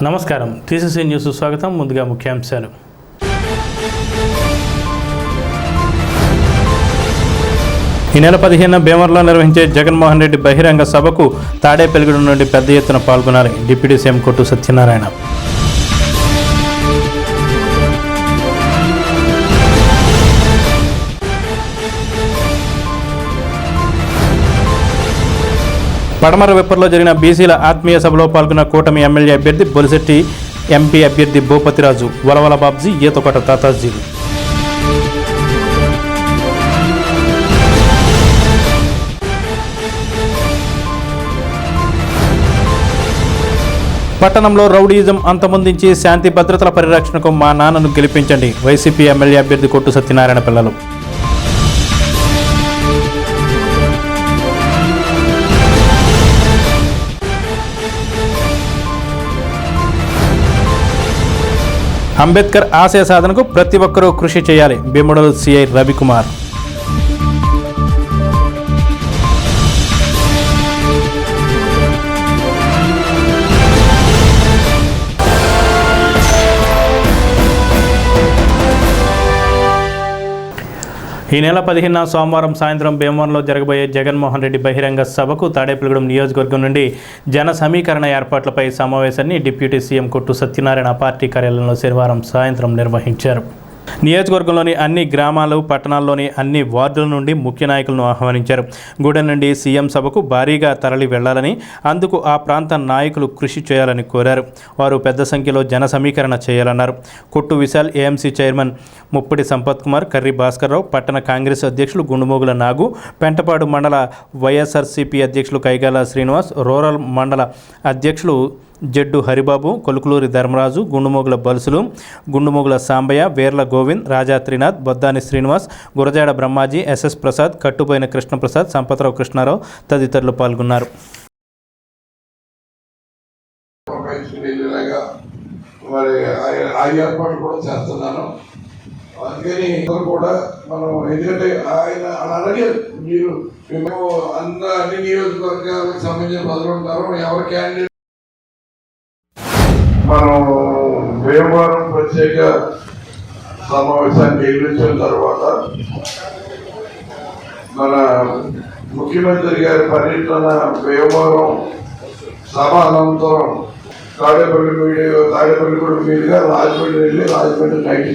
నమస్కారం, TCC news స్వాగతం. ముందుగా ముఖ్యాంశాలు. ఈ నెల 15న భీమవరంలో నిర్వహించే జగన్మోహన్ రెడ్డి బహిరంగ సభకు తాడేపల్లిగూడెం నుండి పెద్ద ఎత్తున పాల్గొనాలి డిప్యూటీ సీఎం కొట్టు సత్యనారాయణ. పడమర విప్పర్లో జరిగిన బీసీల ఆత్మీయ సభలో పాల్గొన్న కూటమి ఎమ్మెల్యే అభ్యర్థి బొలిశెట్టి, ఎంపీ అభ్యర్థి భూపతిరాజు, వలవల బాబ్జీ, ఈతకోట తాతాజీలు. పట్టణంలో రౌడీయిజం అంతమొందించి శాంతి భద్రతల పరిరక్షణకు మా నాన్నను గెలిపించండి వైసీపీ ఎమ్మెల్యే అభ్యర్థి కొట్టు సత్యనారాయణ పిల్లలు. అంబేద్కర్ ఆశయ సాధనకు ప్రతి ఒక్కరూ కృషి చేయాలి భీముడలు సిఐ రవికుమార్. ఈ నెల 15న సోమవారం సాయంత్రం భీమవరంలో జరగబోయే జగన్మోహన్ రెడ్డి బహిరంగ సభకు తాడేపల్లిగూడెం నియోజకవర్గం నుండి జన సమీకరణ ఏర్పాట్లపై సమావేశాన్ని డిప్యూటీ సీఎం కొట్టు సత్యనారాయణ పార్టీ కార్యాలయంలో శనివారం సాయంత్రం నిర్వహించారు. నియోజకవర్గంలోని అన్ని గ్రామాలు, పట్టణాల్లోని అన్ని వార్డుల నుండి ముఖ్య నాయకులను ఆహ్వానించారు. గూడెం నుండి సీఎం సభకు భారీగా తరలి వెళ్లాలని, అందుకు ఆ ప్రాంత నాయకులు కృషి చేయాలని కోరారు. వారు పెద్ద సంఖ్యలో జన సమీకరణ చేయాలన్నారు. కొట్టు విశాల్, ఏఎంసీ చైర్మన్ ముప్పటి సంపత్ కుమార్, కర్రి భాస్కర్రావు, పట్టణ కాంగ్రెస్ అధ్యక్షులు గుండుమోగుల నాగు, పెంటపాడు మండల వైఎస్ఆర్సీపీ అధ్యక్షులు కైగాల శ్రీనివాస్, రూరల్ మండల అధ్యక్షులు జడ్డు హరిబాబు, కొలుకులూరి ధర్మరాజు, గుండుమోగుల బలుసులు, గుండుమోగుల సాంబయ్య, వేర్ల గోవింద్, రాజా త్రినాథ్, బొద్దాని శ్రీనివాస్, గురజాడ బ్రహ్మాజీ, ఎస్ఎస్ ప్రసాద్, కట్టుపోయిన కృష్ణప్రసాద్, సంపత్రావు కృష్ణారావు తదితరులు పాల్గొన్నారు. అందుకని కూడా మనం ఎందుకంటే ఆయన అలాగే మీరు అన్ని నియోజకవర్గాలకు సంబంధించిన పదవులు ఉంటారు. ఎవరి క్యాండిడేట్ మనం భీమవరం ప్రత్యేక సమావేశాన్ని నిర్వహించిన తర్వాత మన ముఖ్యమంత్రి గారి పర్యటన భీమవరం సభ అనంతరం తాడేపల్లిగూడెం మీదుగా రాజమండ్రి వెళ్ళి రాజమండ్రి నైట్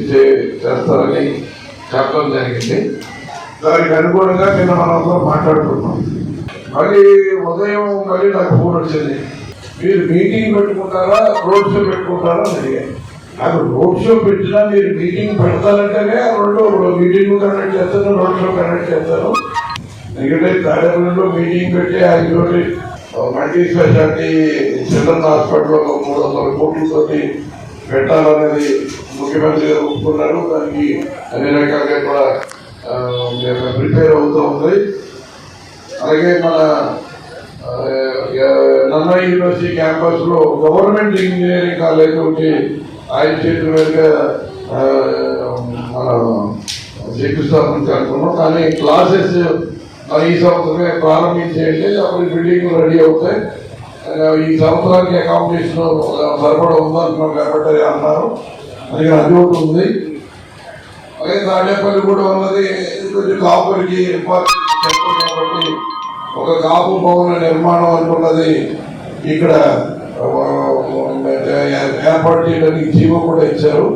చేస్తారని చెప్పడం జరిగింది. దానికి అనుగుణంగా నిన్న మనందరం మాట్లాడుతున్నాం. మళ్ళీ ఉదయం నాకు ఫోన్ వచ్చింది, మీరు మీటింగ్ పెట్టుకుంటారా రోడ్ షో పెట్టుకుంటారా అని అడిగాను. నాకు రోడ్ షో పెట్టినా మీరు మీటింగ్ పెడతానంటేనే రెండు మీటింగ్ కండక్ట్ చేస్తాను, రోడ్ షో కండక్ట్ చేస్తాను. ఎందుకంటే తాడేపల్లిలో మీటింగ్ పెట్టి ఆయనతోటి మల్టీ స్పెషాలిటీ చిల్డ్రన్ హాస్పిటల్లో 300 కోట్లతోటి పెట్టాలనేది ముఖ్యమంత్రి గారు ఒప్పుకున్నారు. దానికి అన్ని రకాలుగా కూడా ప్రిపేర్ అవుతూ ఉంది. అలాగే మన నన్నా యూనివర్సిటీ క్యాంపస్ లో గవర్నమెంట్ ఇంజనీరింగ్ కాలేజ్ ఒకటి ఆయన చేతుల మీదుగా శంకుస్థాపన అనుకున్నాం. కానీ క్లాసెస్ ఈ సంవత్సరమే ప్రారంభించేయండి, అప్పుడు బిల్డింగ్ రెడీ అవుతాయి. ఈ సంవత్సరానికి అకామిడేషన్ సరిపడా ఉందనుకున్నాం కాబట్టి అన్నారు. అందుకని అది ఒకటి ఉంది. అలాగే తాడేపల్లి కూడా ఉన్నది కొంచెం కాపులకి ఇంపార్టెంట్ చెప్తాం కాబట్టి ఒక కాపు భవన నిర్మాణం అనుకున్నది ఇక్కడ ఏర్పాటు చేయడానికి జీవో కూడా ఇచ్చారు.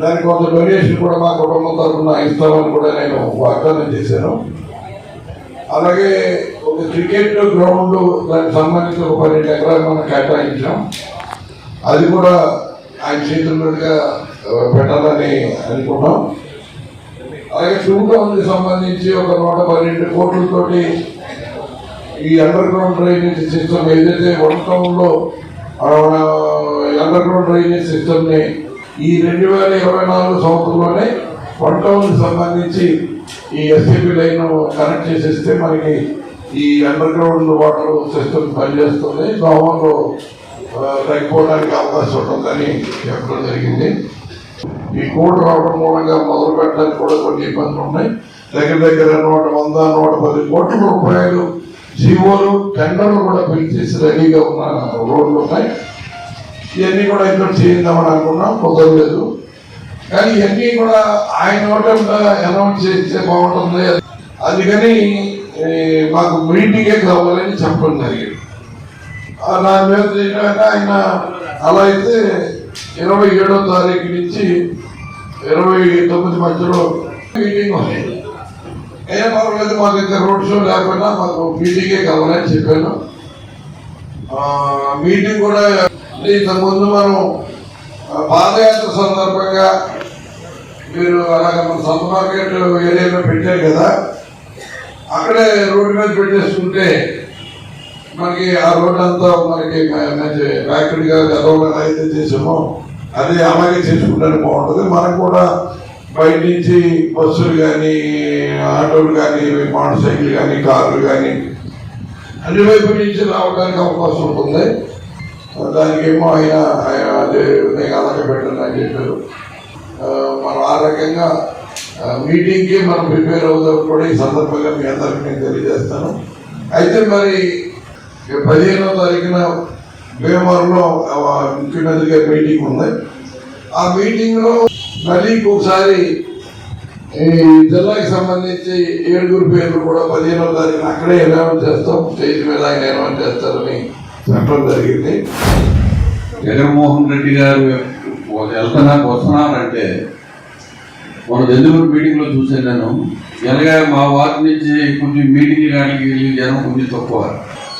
దానికి కొంత డొనేషన్ కూడా మా కుటుంబం తరఫున ఇస్తామని కూడా నేను వాగ్దానం చేశాను. అలాగే ఒక క్రికెట్ గ్రౌండ్ దానికి సంబంధించి ఒక 12 ఎకరాలు మనం కేటాయించాం. అది కూడా ఆయన చేతుల మీదుగా పెట్టాలని అనుకున్నాం. అలాగే టూటౌన్కి సంబంధించి ఒక 112 కోట్లతోటి ఈ అండర్ గ్రౌండ్ డ్రైనేజ్ సిస్టమ్ ఏదైతే 1 టౌన్లో అండర్ గ్రౌండ్ డ్రైనేజ్ సిస్టమ్ని ఈ 2024 సంవత్సరంలోనే 1 టౌన్కి సంబంధించి ఈ ఎస్టీపీ లైన్ కనెక్ట్ చేసేస్తే మనకి ఈ అండర్ గ్రౌండ్ వాటర్ సిస్టమ్ పనిచేస్తుంది. దోమలు తగ్గిపోవడానికి అవకాశం ఉంటుందని చెప్పడం జరిగింది. ఈ కోడ్ రావడం మూలంగా మొదలు పెట్టడానికి కూడా కొన్ని ఇబ్బందులు ఉన్నాయి. దగ్గర 100-110 కోట్ల రూపాయలు జీవోలు టెండర్లు కూడా పిలిచేసి రెడీగా ఉన్న రోడ్లు ఉన్నాయి. ఇవన్నీ కూడా ఇంట్లో చేద్దామని అనుకున్నాం, కుదరలేదు. కానీ ఇవన్నీ కూడా ఆయన నోటంలో అనౌన్స్ చేస్తే బాగుంటుంది. అందుకని మాకు మీటింగే కావాలని చెప్పడం జరిగింది. దాని మీద చేయడానికి ఆయన అలా అయితే 27వ తారీఖు నుంచి 29 మధ్యలో మీటింగ్ ఉంది. ఏం పర్వాలేదు, మాకు ఇంకా రోడ్ షో లేకుండా మాకు మీటింగే కావాలని చెప్పాను. మీటింగ్ కూడా ఇంతకుముందు మనం పాదయాత్ర సందర్భంగా మీరు అలాగ మన సొంత మార్కెట్ ఏరియాలో పెట్టారు కదా, అక్కడే రోడ్డు మీద పెట్టేసుకుంటే మనకి ఆ రోడ్ అంతా మనకి మంచి ఫ్యాక్టరీగా గతంలో అయితే చేసామో అదే అలాగే చేసుకుంటే బాగుంటుంది. మనకు కూడా బయట నుంచి బస్సులు కానీ, ఆటోలు కానీ, మోటార్ సైకిల్ కానీ, కార్లు కానీ అన్ని వైపు నుంచి రావడానికి అవకాశం ఉంటుంది. దానికేమో ఆయన అదే నేను అలాగే పెట్టండి అని చెప్పారు. మనం ఆ రకంగా మీటింగ్కి మనం ప్రిపేర్ అవుతాం కూడా ఈ సందర్భంగా మీ అందరికీ నేను తెలియజేస్తాను. అయితే మరి 15వ తారీఖున భీమవరంలో ముఖ్యమంత్రి గారి మీటింగ్ ఉంది. ఆ మీటింగ్లో మళ్ళీ ఇంకొకసారి ఈ జిల్లాకి సంబంధించి 7 పేర్లు కూడా 15వ తారీఖున అక్కడే అనౌన్స్ చేస్తాం, స్టేజ్ మీద ఆయన అనౌన్స్ చేస్తారని చెప్పడం జరిగింది. జగన్మోహన్ రెడ్డి గారు వస్తున్నారంటే మన దెందులూరు మీటింగ్లో చూసాను నేను. ఎలాగా మా వారి నుంచి కొంచెం మీటింగ్ కానీ జనం కొంచెం తక్కువ.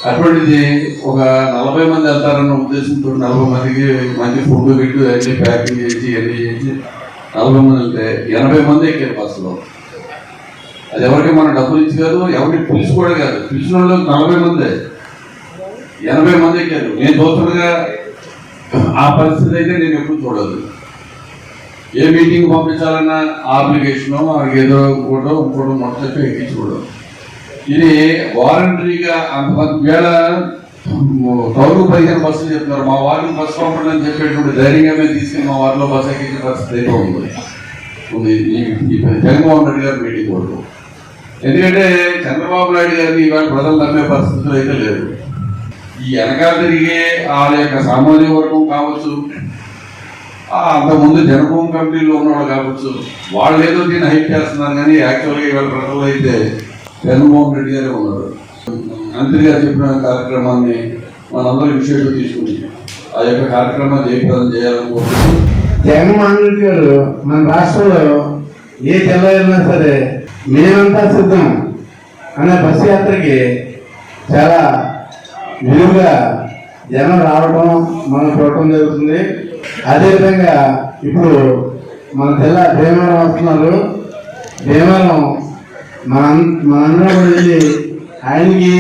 అటువంటిది ఒక 40 మంది వెళ్తారన్న ఉద్దేశంతో 40 మందికి మంచి ఫుడ్ గిట్టు అన్ని ప్యాకింగ్ చేసి అన్నీ చేసి 40 మంది వెళ్తే 80 మంది ఎక్కారు బస్సులో. అది ఎవరికి మనం డబ్బులు ఇచ్చి కాదు, ఎవరికి పిలిచి కూడా కాదు, పిలిచిన వాళ్ళు 40 మందే, 80 మంది ఎక్కారు. నేను చూస్తుండగా ఆ పరిస్థితి అయితే నేను ఎప్పుడు చూడదు. ఏ మీటింగ్ పంపించాలన్నా అప్లికేషను ఏదో ఇంకోటో మొట్టచెప్పి ఎక్కించుకోవడం. ఇది వాలంటరీగా అంతమంది వేళ 15 బస్సులు చెప్తున్నారు. మా వారిని బస్సు పంపండి అని చెప్పేటువంటి ధైర్యంగా మేము తీసుకుని మా వారిలో బస్సు ఎక్కించిన పరిస్థితి అయితే ఉంది ఈ జగన్మోహన్ రెడ్డి గారి మీటింగ్ వరకు. ఎందుకంటే చంద్రబాబు నాయుడు గారిని ఇవాళ ప్రజలు నమ్మే పరిస్థితులు అయితే లేదు. ఈ వెనకాల తిరిగే వాళ్ళ యొక్క సామాజిక వర్గం కావచ్చు, అంతకుముందు జనభూమి కమిటీలో ఉన్నవాళ్ళు కావచ్చు, వాళ్ళు ఏదో దీన్ని హైప్ చేస్తున్నారు. కానీ యాక్చువల్గా ఇవాళ ప్రజలు అయితే జగన్మోహన్ రెడ్డి గారే ఉన్నారు. మంత్రి గారు చెప్పిన కార్యక్రమాన్ని మనందరూ విశేషం తీసుకుని ఆ యొక్క కార్యక్రమాన్ని జయప్రదం చేయాలనుకుంటున్నాం. జగన్మోహన్ రెడ్డి గారు మన రాష్ట్రంలో ఏ జిల్లా అయినా సరే మేమంతా సిద్ధం అనే బస్సు యాత్రకి చాలా విలువగా జనం రావడం మనం చూడటం జరుగుతుంది. అదేవిధంగా ఇప్పుడు మన జిల్లా భీమవరం వస్తున్నారు. భీమవరం మనందరం వెళ్ళి ఆయనకి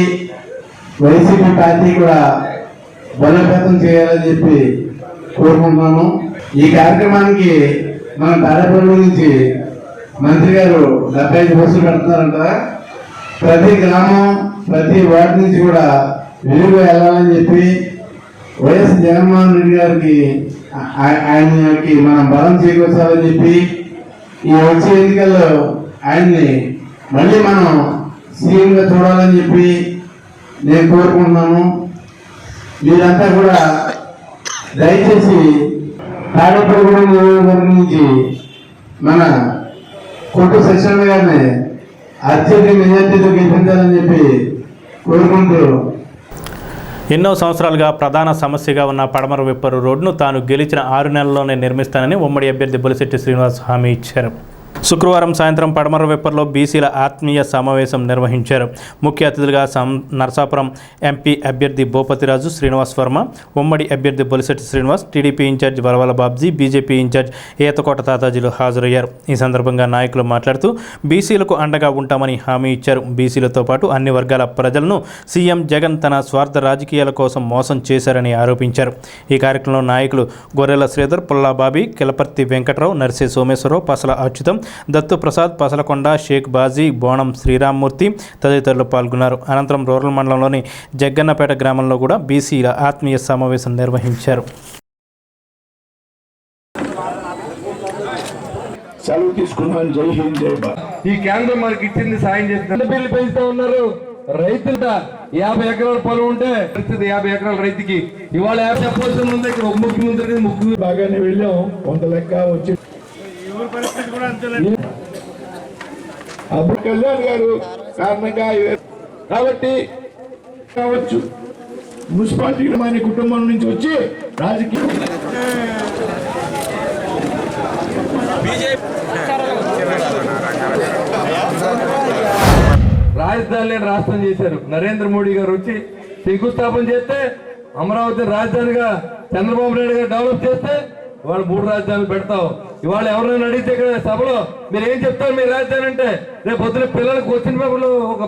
వైసీపీ పార్టీ కూడా బలోపేతం చేయాలని చెప్పి కోరుకుంటున్నాము. ఈ కార్యక్రమానికి మన తాడేపల్లి నుంచి మంత్రి గారు 75 బస్సులు పెడుతున్నారంట. ప్రతి గ్రామం, ప్రతి వార్డు నుంచి కూడా విలువ వెళ్ళాలని చెప్పి వైఎస్ జగన్మోహన్ రెడ్డి గారికి ఆయనకి మనం బలం చేకూర్చాలని చెప్పి ఈ వచ్చే ఎన్నికల్లో ఆయన్ని మళ్ళీ మనం సీఎంగా చూడాలని చెప్పి నేను కోరుకుంటున్నాను. మీరంతా కూడా దయచేసి తాడేపల్లిగూడెం నియోజకవర్గం నుంచి మన కొట్టు సత్యనారాయణ గారిని అత్యధిక మెజార్టీతో గెలిపించాలని చెప్పి కోరుకుంటూ, ఎన్నో సంవత్సరాలుగా ప్రధాన సమస్యగా ఉన్న పడమర విప్పరు రోడ్డును తాను గెలిచిన 6 నెలల్లోనే నిర్మిస్తానని ఉమ్మడి అభ్యర్థి బొలిశెట్టి శ్రీనివాస్ హామీ ఇచ్చారు. శుక్రవారం సాయంత్రం పడమర విప్పర్లో బీసీల ఆత్మీయ సమావేశం నిర్వహించారు. ముఖ్య అతిథులుగా నరసాపురం ఎంపీ అభ్యర్థి భూపతిరాజు శ్రీనివాస్ వర్మ, ఉమ్మడి అభ్యర్థి Bolisetti Srinivas, TDP incharge Varavala Babji, BJP incharge Ethakota తాతాజీలు హాజరయ్యారు. ఈ సందర్భంగా నాయకులు మాట్లాడుతూ బీసీలకు అండగా ఉంటామని హామీ ఇచ్చారు. బీసీలతో పాటు అన్ని వర్గాల ప్రజలను సీఎం జగన్ తన స్వార్థ రాజకీయాల కోసం మోసం చేశారని ఆరోపించారు. ఈ కార్యక్రమంలో నాయకులు గొర్రెల శ్రీధర్, పుల్లా బాబీ, కిలపర్తి వెంకట్రావు, నర్సే సోమేశ్వరరావు, పసల అచ్యుతం, దత్తు ప్రసాద్, పసలకొండ, షేక్ బాజీ, బోనం శ్రీరామ్మూర్తి తదితరులు పాల్గొన్నారు. అనంతరం రూరల్ మండలంలోని జగ్గన్నపేట గ్రామంలో కూడా బీసీల ఆత్మీయ సమావేశం నిర్వహించారు. సెలవు తీసుకున్నాను. జై హింద్, జై భారత్. ఈ కేంద్రం మనకి ఇచ్చింది సాయం చేస్తుంది. బిల్లు పెంచుతూ ఉన్నారు. రైతుల 50 ఎకరాల పొలం ఉంటే పరిస్థితి 50 ఎకరాల రైతుకి ఇవాళ చెప్పాల్సి ఉంది. ఇక్కడ ఒక ముఖ్యమంత్రి బాగానే వెళ్ళాం, కొంత లెక్క వచ్చి అప్పుడు కళ్యాణ్ గారు కారణంగా కాబట్టి కావచ్చు మున్సిపాలిటీ మన కుటుంబం నుంచి వచ్చి రాజకీయ రాజధాని రాష్ట్రం చేశారు. నరేంద్ర మోడీ గారు వచ్చి శంకుస్థాపన చేస్తే అమరావతి రాజధానిగా చంద్రబాబు నాయుడు గారు డెవలప్ చేస్తే వాళ్ళు 3 రాజధానులు పెడతావు. ఇవాళ ఎవరైనా అడిగితే ఇక్కడ సభలో మీరు ఏం చెప్తారు మీ రాజధాని అంటే, రేపు పొద్దున పిల్లలకు క్వశ్చన్ పేపర్లో ఒక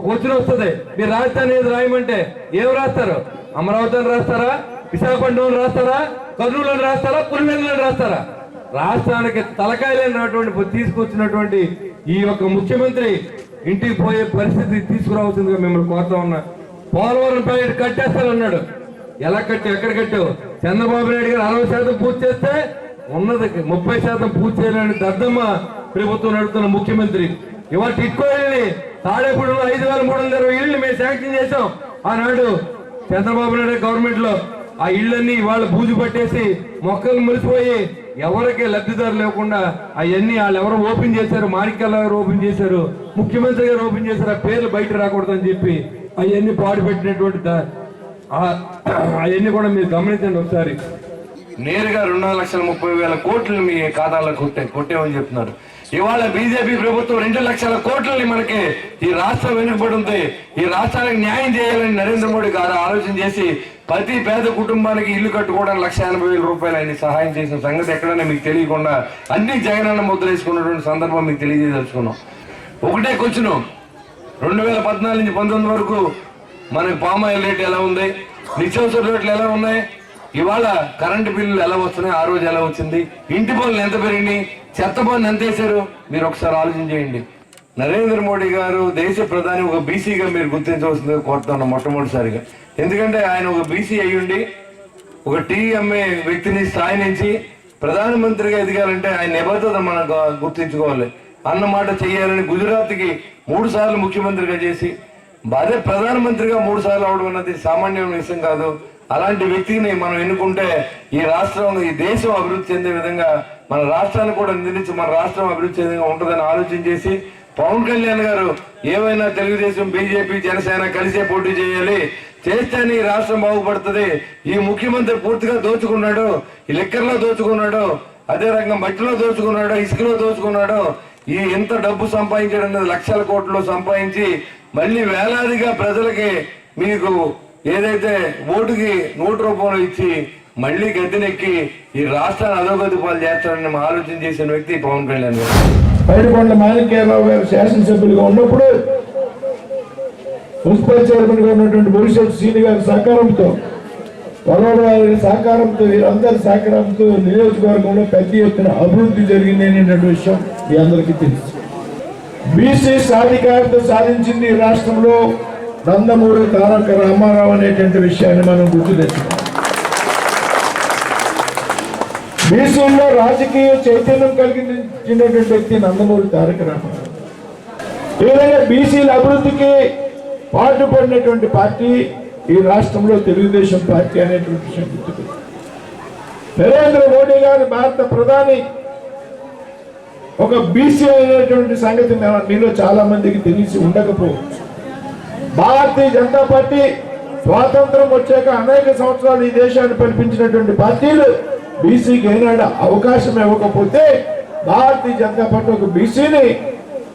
క్వశ్చన్ వస్తుంది, మీరు రాజధాని ఏది రాయమంటే ఏం రాస్తారు? అమరావతి అని రాస్తారా, విశాఖపట్నం రాస్తారా, కర్నూలు అని రాస్తారా, పులివెందులు రాస్తారా? రాష్ట్రానికి తలకాయలైనటువంటి తీసుకొచ్చినటువంటి ఈ యొక్క ముఖ్యమంత్రి ఇంటికి పోయే పరిస్థితి తీసుకురావాల్సిందిగా మిమ్మల్ని కోరుతా ఉన్నా. పోలవరం ప్రాజెక్టు కట్టేస్తానన్నాడు. ఎలా కట్టావు, ఎక్కడ కట్టావు? చంద్రబాబు నాయుడు గారు 60% పూర్తి చేస్తే ఉన్నది 30% పూర్తి చేయాలని దద్దమ్మ ప్రభుత్వం నడుపుతున్న ముఖ్యమంత్రి ఇవాళ టిట్కో ఇళ్ళని తాడేపూడిలో 5320 ఇళ్ళు మేము శాంక్షన్ చేశాం ఆనాడు చంద్రబాబు నాయుడు గవర్నమెంట్ లో. ఆ ఇళ్ళన్నీ ఇవాళ బూజు పట్టేసి మొక్కలు మురిసిపోయి ఎవరికి లబ్ధిదారు లేకుండా అవన్నీ వాళ్ళు ఎవరు ఓపెన్ చేశారు, మాణిక్యాల గారు ఓపెన్ చేశారు, ముఖ్యమంత్రి గారు ఓపెన్ చేశారు. ఆ పేర్లు బయట రాకూడదని చెప్పి అవన్నీ పాడుపెట్టినటువంటి అవన్నీ కూడా మీరు గమనించండి ఒకసారి. నేరుగా 2,30,000 కోట్లు మీ ఖాతాలో కొట్టేమని చెప్తున్నారు. ఇవాళ బీజేపీ ప్రభుత్వం 2 లక్షల కోట్లని మనకి ఈ రాష్ట్రం వెనుకబడి ఉంది. ఈ రాష్ట్రానికి న్యాయం చేయాలని నరేంద్ర మోడీ గారు ఆలోచన చేసి ప్రతి పేద కుటుంబానికి ఇల్లు కట్టుకోవడానికి 1,80,000 రూపాయలు ఆయన సహాయం చేసిన సంగతి ఎక్కడైనా మీకు తెలియకుండా అన్ని జగనన్న ముద్ర వేసుకున్నటువంటి సందర్భం మీకు తెలియజేదలుచుకున్నాం. ఒకటే క్వశ్చన్, 2014 నుంచి 19 వరకు మనకి పామాయిల్ రేట్ ఎలా ఉంది, నిత్యావసర రేట్లు ఎలా ఉన్నాయి, ఇవాళ కరెంటు బిల్లులు ఎలా వస్తున్నాయి, ఆ రోజు ఎలా వచ్చింది, ఇంటి పనులు ఎంత పెరిగినాయి, చెత్త పనులు ఎంత వేశారు, మీరు ఒకసారి ఆలోచన చేయండి. నరేంద్ర మోడీ గారు దేశ ప్రధాని ఒక బీసీగా మీరు గుర్తించవలసిందిగా కోరుతున్నాం మొట్టమొదటిసారిగా. ఎందుకంటే ఆయన ఒక బీసీ అయ్యుండి ఒక టీ అమ్మే వ్యక్తిని స్థాయి నుంచి ప్రధానమంత్రిగా ఎదగాలంటే ఆయన నిబద్ధత మనం గుర్తించుకోవాలి. అన్నమాట చేయాలని గుజరాత్కి 3 సార్లు ముఖ్యమంత్రిగా చేసి అదే ప్రధానమంత్రిగా 3 సార్లు అవడం అన్నది సామాన్యమైన విషయం కాదు. అలాంటి వ్యక్తిని మనం ఎన్నుకుంటే ఈ రాష్ట్రం ఈ దేశం అభివృద్ధి చెందే విధంగా మన రాష్ట్రాన్ని కూడా నిందించి మన రాష్ట్రం అభివృద్ధి చెందే ఉంటుందని ఆలోచన చేసి పవన్ కళ్యాణ్ గారు ఏమైనా తెలుగుదేశం బీజేపీ జనసేన కలిసే పోటీ చేయాలి, చేస్తేనే ఈ రాష్ట్రం బాగుపడుతుంది. ఈ ముఖ్యమంత్రి పూర్తిగా దోచుకున్నాడు, ఈ లెక్కర్లో దోచుకున్నాడు, అదే రకంగా మట్టిలో దోచుకున్నాడు, ఇసుకలో దోచుకున్నాడు. ఈ ఎంత డబ్బు సంపాదించడం అనేది లక్షల కోట్లు సంపాదించి మళ్ళీ వేలాదిగా ప్రజలకి మీకు ఏదైతే ఓటుకి 100 రూపాయలు ఇచ్చి మళ్ళీ గద్దెనెక్కి ఈ రాష్ట్రాన్ని అధోగతి పాలు చేస్తారని ఆలోచన చేసిన వ్యక్తి పవన్ కళ్యాణ్ గారు. పైడికొండ మాణిక్యాలరావు గారు శాసనసభ్యులుగా ఉన్నప్పుడు మున్సిపల్ చైర్మన్ గా ఉన్నటువంటి భవిష్యత్ శ్రీని గారి సహకారంతో, వరవడ వారి సహకారంతో, వీరందరి సహకారంతో నియోజకవర్గంలో పెద్ద ఎత్తున అభివృద్ధి జరిగింది అనేటువంటి విషయం మీ అందరికీ తెలుసు. బీసీ సాధికారత సాధించింది ఈ రాష్ట్రంలో నందమూరి తారక రామారావు అనేటువంటి విషయాన్ని మనం గుర్తు తెచ్చుకోవాలి. బీసీల్లో రాజకీయ చైతన్యం కలిగించినటువంటి వ్యక్తి నందమూరి తారక రామారావు. ఈ విధంగా బీసీల అభివృద్ధికి పాటుపడినటువంటి పార్టీ ఈ రాష్ట్రంలో తెలుగుదేశం పార్టీ అనేటువంటి విషయం గుర్తుపెట్టు. నరేంద్ర మోడీ గారు భారత ప్రధాని ఒక బీసీ అయినటువంటి సంగతి మీలో చాలా మందికి తెలిసి ఉండకపోవచ్చు. భారతీయ జనతా పార్టీ స్వాతంత్రం వచ్చాక అనేక సంవత్సరాలు ఈ దేశాన్ని పరిపించినటువంటి పార్టీలు బీసీకి ఏనాడు అవకాశం ఇవ్వకపోతే భారతీయ జనతా పార్టీ ఒక బీసీని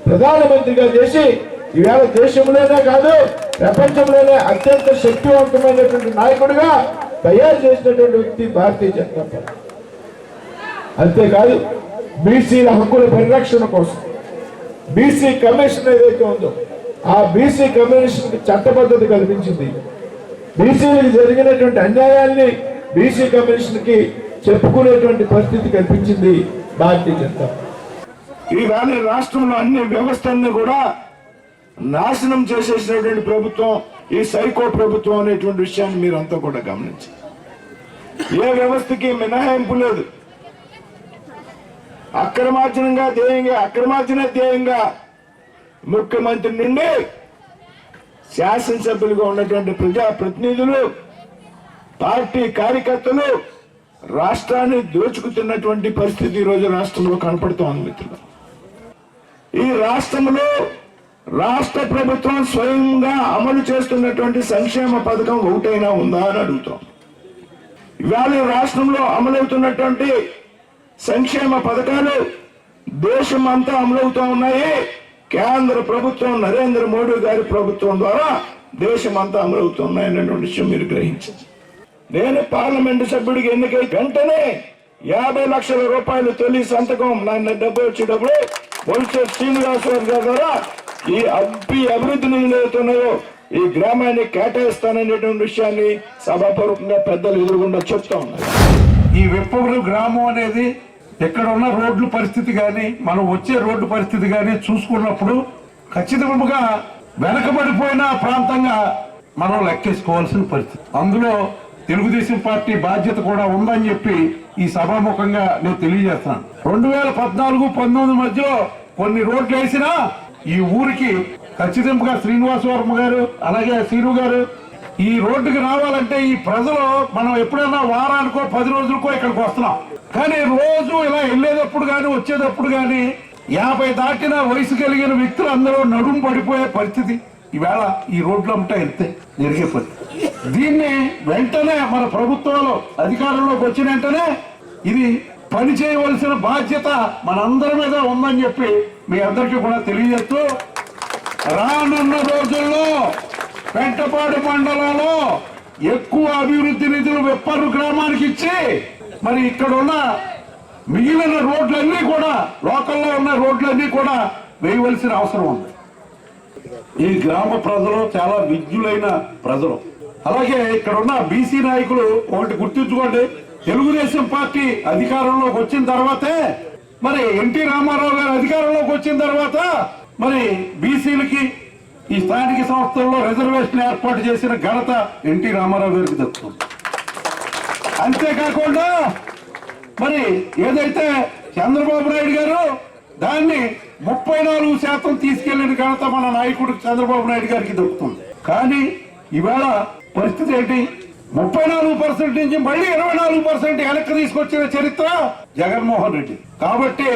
ప్రధానమంత్రిగా చేసి ఈవేళ దేశంలోనే కాదు ప్రపంచంలోనే అత్యంత శక్తివంతమైనటువంటి నాయకుడిగా తయారు చేసినటువంటి వ్యక్తి భారతీయ జనతా పార్టీ. అంతేకాదు బీసీల హక్కుల పరిరక్షణ కోసం బీసీ కమిషన్ ఏదైతే ఉందో ఆ బీసీ కమిషన్ చట్టబద్ధత కల్పించింది. బీసీలకు జరిగినటువంటి అన్యాయాన్ని బీసీ కమిషన్ కి చెప్పుకునేటువంటి పరిస్థితి కల్పించింది భారతీయ జనతా పార్టీ. ఈవేళ రాష్ట్రంలో అన్ని వ్యవస్థల్ని కూడా నాశనం చేసేసినటువంటి ప్రభుత్వం ఈ సైకో ప్రభుత్వం అనేటువంటి విషయాన్ని మీరంతా కూడా గమనించారు. ఏ వ్యవస్థకి మినహాయింపు లేదు. అక్రమార్జన ధ్యేయంగా ముఖ్యమంత్రి నుండి శాసనసభ్యులుగా ఉన్నటువంటి ప్రజాప్రతినిధులు, పార్టీ కార్యకర్తలు రాష్ట్రాన్ని దోచుకుతున్నటువంటి పరిస్థితి ఈరోజు రాష్ట్రంలో కనపడుతోంది మిత్రులు. ఈ రాష్ట్రంలో రాష్ట్ర ప్రభుత్వం స్వయంగా అమలు చేస్తున్నటువంటి సంక్షేమ పథకం ఒకటైనా ఉందా అని అడుగుతాం. ఇవాళ రాష్ట్రంలో అమలవుతున్నటువంటి సంక్షేమ పథకాలు దేశం అంతా అమలవుతూ ఉన్నాయి. కేంద్ర ప్రభుత్వం, నరేంద్ర మోడీ గారి ప్రభుత్వం ద్వారా దేశం అంతా అమలవుతున్నాయనేటువంటి విషయం మీరు గ్రహించండి. నేను పార్లమెంటు సభ్యుడికి ఎన్నికై వెంటనే 50 లక్షల రూపాయలు తొలి సంతకం నా డబ్బు వచ్చేటప్పుడు బొల్సే శ్రీనివాసరావు గారి ద్వారా ఈ అభివృద్ధి నిధులు అవుతున్నాయో ఈ గ్రామాన్ని కేటాయిస్తాననేటువంటి విషయాన్ని సభాపూర్వకంగా పెద్దలు ఎదురుగుండా చెప్తా ఉన్నారు. ఈ వెప్పూరు గ్రామం అనేది ఎక్కడ ఉన్న రోడ్ల పరిస్థితి కానీ మనం వచ్చే రోడ్డు పరిస్థితి కానీ చూసుకున్నప్పుడు ఖచ్చితంగా వెనకబడిపోయిన ప్రాంతంగా మనం లెక్కేసుకోవాల్సిన పరిస్థితి. అందులో తెలుగుదేశం పార్టీ బాధ్యత కూడా ఉందని చెప్పి ఈ సభాముఖంగా నేను తెలియజేస్తున్నాను. 2014-19 మధ్యలో కొన్ని రోడ్లు వేసినా ఈ ఊరికి ఖచ్చితంగా శ్రీనివాస వర్మ గారు అలాగే శ్రీను గారు ఈ రోడ్డుకి రావాలంటే ఈ ప్రజలు మనం ఎప్పుడైనా వారానికో 10 రోజులకో ఇక్కడికి వస్తున్నాం. కానీ రోజు ఇలా వెళ్ళేటప్పుడు కానీ వచ్చేటప్పుడు కానీ 50 దాటిన వయసు కలిగిన వ్యక్తులు అందరూ నడుము పడిపోయే పరిస్థితి ఈవేళ ఈ రోడ్లు అంతా వెళ్తే జరిగే పరిస్థితి. దీన్ని వెంటనే మన ప్రభుత్వాలు అధికారంలోకి వచ్చిన వెంటనే ఇది పని చేయవలసిన బాధ్యత మనందరి మీద ఉందని చెప్పి మీ అందరికీ కూడా తెలియజేస్తూ రానున్న రోజుల్లో పెంటపాడు మండలంలో ఎక్కువ అభివృద్ధి నిధులు వెప్పర్రు గ్రామానికి ఇచ్చి మరి ఇక్కడ ఉన్న మిగిలిన రోడ్లన్నీ కూడా లోకల్లో ఉన్న రోడ్లన్నీ కూడా వేయవలసిన అవసరం ఉంది. ఈ గ్రామ ప్రజలు చాలా విజ్ఞులైన ప్రజలు. అలాగే ఇక్కడ ఉన్న బీసీ నాయకులు ఒకటి గుర్తుంచుకోండి, తెలుగుదేశం పార్టీ అధికారంలోకి వచ్చిన తర్వాతే మరి ఎన్టీ రామారావు గారు అధికారంలోకి వచ్చిన తర్వాత మరి బీసీలకి ఈ స్థానిక సంస్థల్లో రిజర్వేషన్ ఏర్పాటు చేసిన ఘనత ఎన్టీ రామారావు గారికి దక్కుతుంది. అంతేకాకుండా మరి ఏదైతే చంద్రబాబు నాయుడు గారు దాన్ని 34% తీసుకెళ్లిన ఘనత మన నాయకుడు చంద్రబాబు నాయుడు గారికి దక్కుతుంది. కానీ ఈవేళ పరిస్థితి ఏంటి? 34% నుంచి మళ్ళీ 24% వెనక్కి తీసుకొచ్చిన చరిత్ర జగన్మోహన్ రెడ్డి. కాబట్టి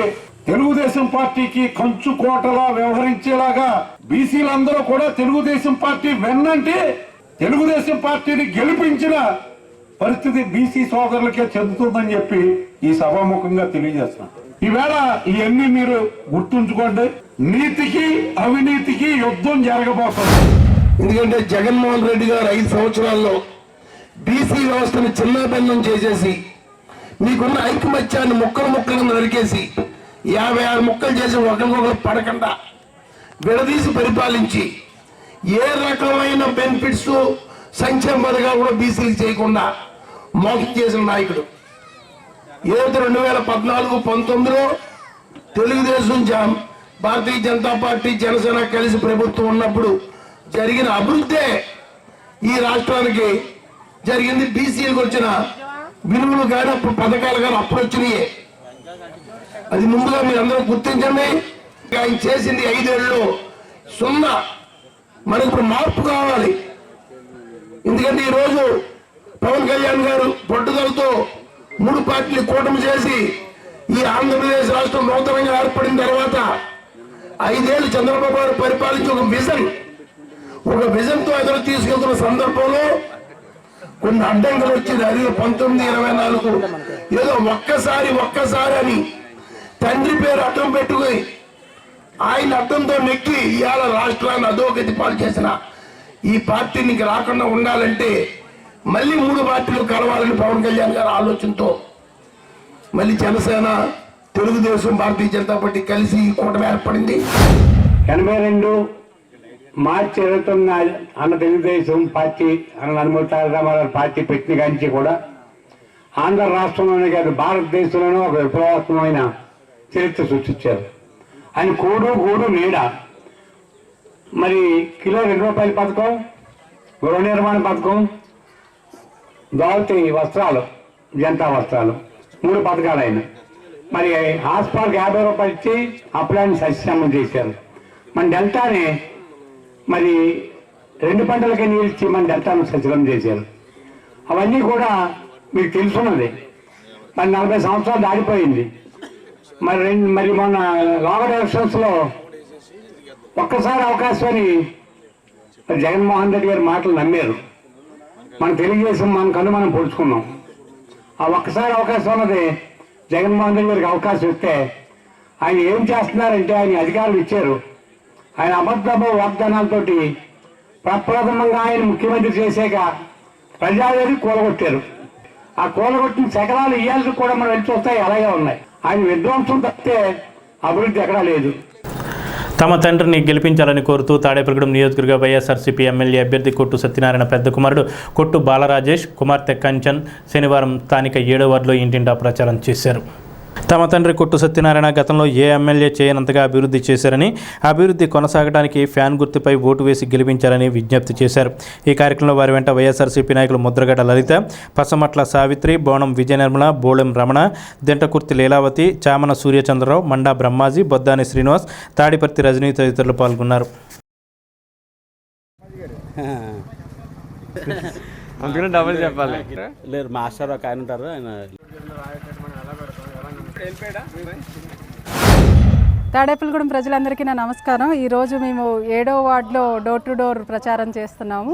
తెలుగుదేశం పార్టీకి కంచు కోటలా వ్యవహరించేలాగా బీసీలందరూ కూడా తెలుగుదేశం పార్టీ వెన్నంటే తెలుగుదేశం పార్టీని గెలిపించిన పరిస్థితి బీసీ సోదరులకే చెందుతుందని చెప్పి ఈ సభాముఖంగా తెలియజేస్తున్నాం. ఈవేళ ఇవన్నీ మీరు గుర్తుంచుకోండి. నీతికి అవినీతికి యుద్ధం జరగబోతుంది. ఎందుకంటే జగన్మోహన్ రెడ్డి గారు 5 సంవత్సరాల్లో బీసీ వ్యవస్థను చిన్నాభిన్నం చేసేసి మీకున్న ఐకమత్యాన్ని ముక్కలు నరికేసి 56 ముక్కలు చేసి ఒకరికొకరు పడకుండా విడదీసి పరిపాలించి ఏ రకమైన బెనిఫిట్స్ సంక్షేమ పథకాలు కూడా బీసీలకు చేయకుండా మోసం చేసిన నాయకుడు. ఏదైతే 2014-19లో తెలుగుదేశం భారతీయ జనతా పార్టీ జనసేన కలిసి ప్రభుత్వం ఉన్నప్పుడు జరిగిన అభివృద్ధే ఈ రాష్ట్రానికి జరిగింది. బీసీలకు వచ్చిన విలువలు కానీ అప్పుడు పథకాలు కానీ అప్పుడు వచ్చినాయే. అది ముందుగా మీరు అందరూ గుర్తించండి. ఆయన చేసింది 5 ఏళ్ళలో 0. మనకు ఇప్పుడు మార్పు కావాలి. ఎందుకంటే ఈరోజు పవన్ కళ్యాణ్ గారు పట్టుదలతో 3 పార్టీలు కూటమి చేసి ఈ ఆంధ్రప్రదేశ్ రాష్ట్రం నూతనంగా ఏర్పడిన తర్వాత 5 ఏళ్ళు చంద్రబాబు గారు పరిపాలించి ఒక విజన్తో ఎదురు తీసుకెళ్తున్న సందర్భంలో కొన్ని అడ్డంకులు వచ్చింది. అది 1924 ఏదో ఒక్కసారి అని తండ్రి పేరు అడ్డం పెట్టుకుని ఆయన అడ్డంతో నెక్కి ఇవాళ రాష్ట్రాన్ని అధోగతి పాలు చేసిన ఈ పార్టీని ఇంక రాకుండా ఉండాలంటే మళ్ళీ 3 పార్టీలు కలవాలని పవన్ కళ్యాణ్ గారి ఆలోచనతో మళ్ళీ జనసేన, తెలుగుదేశం, భారతీయ జనతా పార్టీ కలిసి కూటమి ఏర్పడింది. 82 మార్చి 29 అన్న తెలుగుదేశం పార్టీ అన్న నందమూరి తారక రామారావు పార్టీ పెట్టిన కాంచి కూడా ఆంధ్ర రాష్ట్రంలోనే కాదు భారతదేశంలోనే ఒక విప్లవాత్మకమైన చరిత్ర సృష్టించారు. ఆయన కూడు నీడ మరి కిలో 2 రూపాయల పథకం, గృహ నిర్మాణ పథకం, దౌలతి వస్త్రాలు, జనతా వస్త్రాలు 3 పథకాలు ఆయన. మరి హాస్పిటల్కి 50 రూపాయలు ఇచ్చి అప్లాన్ని సస్యశ్యామం చేశారు. మన డెల్టాని మరి 2 పంటలకే నీళ్ళు ఇచ్చి డెల్టాను సజ్జలం చేశారు. అవన్నీ కూడా మీకు తెలుసున్నది. మరి 40 సంవత్సరాలు దాటిపోయింది. మరి మొన్న లోకల్ ఎలక్షన్స్లో ఒక్కసారి అవకాశం అని జగన్మోహన్ రెడ్డి గారి మాటలు నమ్మారు. మన తెలుగుదేశం మన కళ్ళు మనం పొడుచుకున్నాం. ఆ ఒక్కసారి అవకాశం ఉన్నది జగన్మోహన్ రెడ్డి గారికి అవకాశం ఇస్తే ఆయన ఏం చేస్తున్నారంటే ఆయన అధికారులు ఇచ్చారు. ఆయన అబద్ధపు వాగ్దానాలతోటి ప్రప్రథమంగా ఆయన ముఖ్యమంత్రి చేశాక ప్రజావేది కూలగొట్టారు. ఆ కూలగొట్టిన శకలాలు ఇయ్యాల్సి కూడా మనం వెళ్ళి చూస్తాయి అలాగే ఉన్నాయి. ఆయన విధ్వంసం తప్పితే అభివృద్ధి ఎక్కడా లేదు. తమ తండ్రిని గెలిపించాలని కోరుతూ తాడేపల్లిగూడెం నియోజకవర్గ వైఎస్ఆర్సీపీ ఎమ్మెల్యే అభ్యర్థి కొట్టు సత్యనారాయణ పెద్ద కుమారుడు కొట్టు బాలరాజేష్ కుమార్తె కంచన్ శనివారం స్థానిక 7వ వార్డులో ఇంటింటా ప్రచారం చేశారు. తమ తండ్రి కొట్టు సత్యనారాయణ గతంలో ఏ ఎమ్మెల్యే చేయనంతగా అభివృద్ధి చేశారని, అభివృద్ధి కొనసాగడానికి ఫ్యాన్ గుర్తుపై ఓటు వేసి గెలిపించాలని విజ్ఞప్తి చేశారు. ఈ కార్యక్రమంలో వారి వెంట వైఎస్ఆర్సీపీ నాయకులు ముద్రగడ్డ లలిత, పసమట్ల సావిత్రి, బోనం విజయనిర్మల, బోళెం రమణ, దెంటకుర్తి లీలావతి, చామన సూర్యచంద్రరావు, మండా బ్రహ్మాజీ, బొద్దాని శ్రీనివాస్, తాడిపర్తి రజనీ తదితరులు పాల్గొన్నారు. అందుకని డబుల్ చెప్పాలి. లేదు మాస్టర్ ఒక ఆయన ఉంటారు, ఆయన తాడేపల్లిగూడెం ప్రజలందరికీ నా నమస్కారం. ఈరోజు మేము 7వ వార్డులో డోర్ టు డోర్ ప్రచారం చేస్తున్నాము.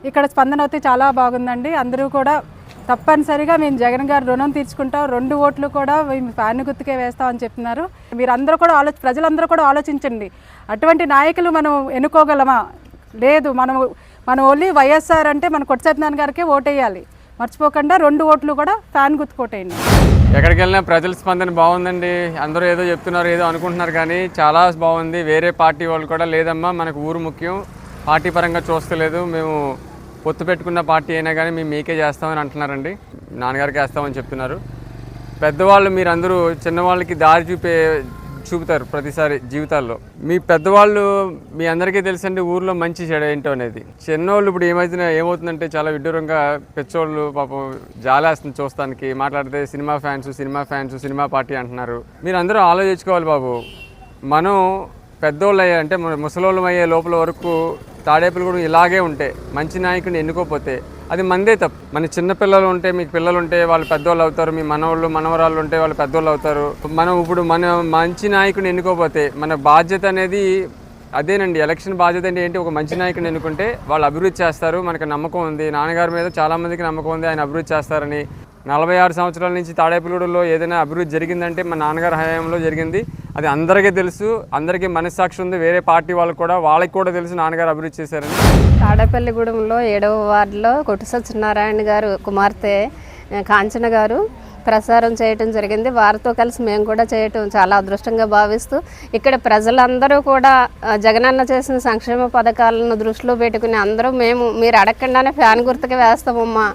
ఇక్కడ స్పందన అయితే చాలా బాగుందండి. అందరూ కూడా తప్పనిసరిగా మేము జగన్ గారు రుణం తీర్చుకుంటాం, 2 ఓట్లు కూడా మేము ఫ్యాన్ గుర్తుకే వేస్తామని చెప్తున్నారు. మీరందరూ కూడా ప్రజలందరూ కూడా ఆలోచించండి. అటువంటి నాయకులు మనం ఎన్నుకోగలమా? లేదు. మనం ఓన్లీ వైఎస్ఆర్ అంటే మన కొట్టు సత్యనారాయణ గారికే ఓటేయాలి. మర్చిపోకుండా 2 ఓట్లు కూడా ఫ్యాన్ గుర్తుకోటేయండి. ఎక్కడికి వెళ్ళినా ప్రజల స్పందన బాగుందండి. అందరూ ఏదో చెప్తున్నారు, ఏదో అనుకుంటున్నారు, కానీ చాలా బాగుంది. వేరే పార్టీ వాళ్ళు కూడా లేదమ్మా, మనకు ఊరు ముఖ్యం, పార్టీ పరంగా చూస్తలేదు, మేము పొత్తు పెట్టుకున్న పార్టీ అయినా కానీ మేము మీకే చేస్తామని అంటున్నారండి. నాన్నగారికి వేస్తామని చెప్తున్నారు. పెద్దవాళ్ళు మీరందరూ చిన్నవాళ్ళకి దారి చూపుతారు ప్రతిసారి జీవితాల్లో. మీ పెద్దవాళ్ళు మీ అందరికీ తెలుసండి ఊర్లో మంచి చెడు ఏంటో అనేది. చిన్నోళ్ళు ఇప్పుడు ఏమవుతుందంటే చాలా విడ్డూరంగా పెచ్చోళ్ళు పాపం జాలేస్తుంది చూస్తానికి. మాట్లాడితే సినిమా ఫ్యాన్స్ సినిమా పార్టీ అంటున్నారు. మీరు అందరూ ఆలోచించుకోవాలి బాబు. మనం పెద్దోళ్ళు అంటే మన ముసలోళ్ళం అయ్యే లోపల వరకు తాడేపల్లిగూడెం ఇలాగే ఉంటే, మంచి నాయకుడిని ఎన్నుకోకపోతే అది మందే తప్పు. మన చిన్న పిల్లలు ఉంటే, మీకు పిల్లలు ఉంటే వాళ్ళు పెద్దోళ్ళు అవుతారు, మీ మనవరాళ్ళు ఉంటే వాళ్ళు పెద్దోళ్ళు అవుతారు. మనం ఇప్పుడు మన మంచి నాయకుడిని ఎన్నుకోకపోతే మన బాధ్యత అనేది అదేనండి. ఎలక్షన్ బాధ్యత అంటే ఏంటి? ఒక మంచి నాయకుడిని ఎన్నుకుంటే వాళ్ళు అభివృద్ధి చేస్తారు. మనకు నమ్మకం ఉంది, నాన్నగారి మీద చాలామందికి నమ్మకం ఉంది, ఆయన అభివృద్ధి చేస్తారని. 46 సంవత్సరాల నుంచి తాడేపల్లిగూడెంలో ఏదైనా అభివృద్ధి జరిగిందంటే మా నాన్నగారి హయాంలో జరిగింది. అది అందరికీ తెలుసు, అందరికీ మనస్సాక్షి ఉంది. వేరే పార్టీ వాళ్ళకి కూడా తెలుసు నాన్నగారు అభివృద్ధి చేశారని. తాడేపల్లిగూడెంలో 7వ వార్డులో కొట్టు సత్యనారాయణ గారు కుమార్తె కాంచన గారు ప్రసారం చేయటం జరిగింది. వారితో కలిసి మేము కూడా చేయటం చాలా అదృష్టంగా భావిస్తూ, ఇక్కడ ప్రజలందరూ కూడా జగనన్న చేసిన సంక్షేమ పథకాలను దృష్టిలో పెట్టుకుని అందరూ మీరు అడగకుండానే ఫ్యాన్ గుర్తుకి వేస్తామమ్మా,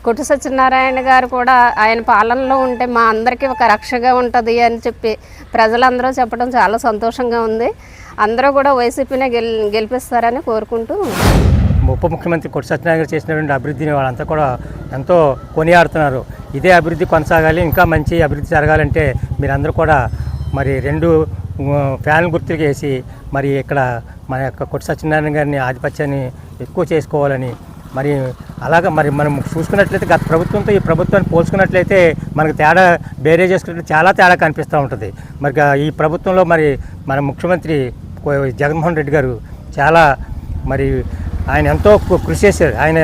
కొట్టు సత్యనారాయణ గారు కూడా ఆయన పాలనలో ఉంటే మా అందరికీ ఒక రక్షగా ఉంటుంది అని చెప్పి ప్రజలందరూ చెప్పడం చాలా సంతోషంగా ఉంది. అందరూ కూడా వైసీపీనే గెలిపిస్తారని కోరుకుంటూ, ఉప ముఖ్యమంత్రి కొట్టు సత్యనారాయణ గారు చేసినటువంటి అభివృద్ధిని వాళ్ళంతా కూడా ఎంతో కొనియాడుతున్నారు. ఇదే అభివృద్ధి కొనసాగాలి, ఇంకా మంచి అభివృద్ధి జరగాలంటే మీరందరూ కూడా మరి 2 ఫ్యాన్ గుర్తులు వేసి మరి ఇక్కడ మన యొక్క కొట్టు సత్యనారాయణ గారిని ఆధిపత్యాన్ని ఎక్కువ చేసుకోవాలని, మరి అలాగా మరి మనం చూసుకున్నట్లయితే గత ప్రభుత్వంతో ఈ ప్రభుత్వాన్ని పోల్చుకున్నట్లయితే మనకు తేడా బేరే చేసుకుంటే చాలా తేడా కనిపిస్తూ ఉంటుంది. మరి ఈ ప్రభుత్వంలో మరి మన ముఖ్యమంత్రి జగన్మోహన్ రెడ్డి గారు చాలా మరి ఆయన ఎంతో కృషి చేశారు. ఆయన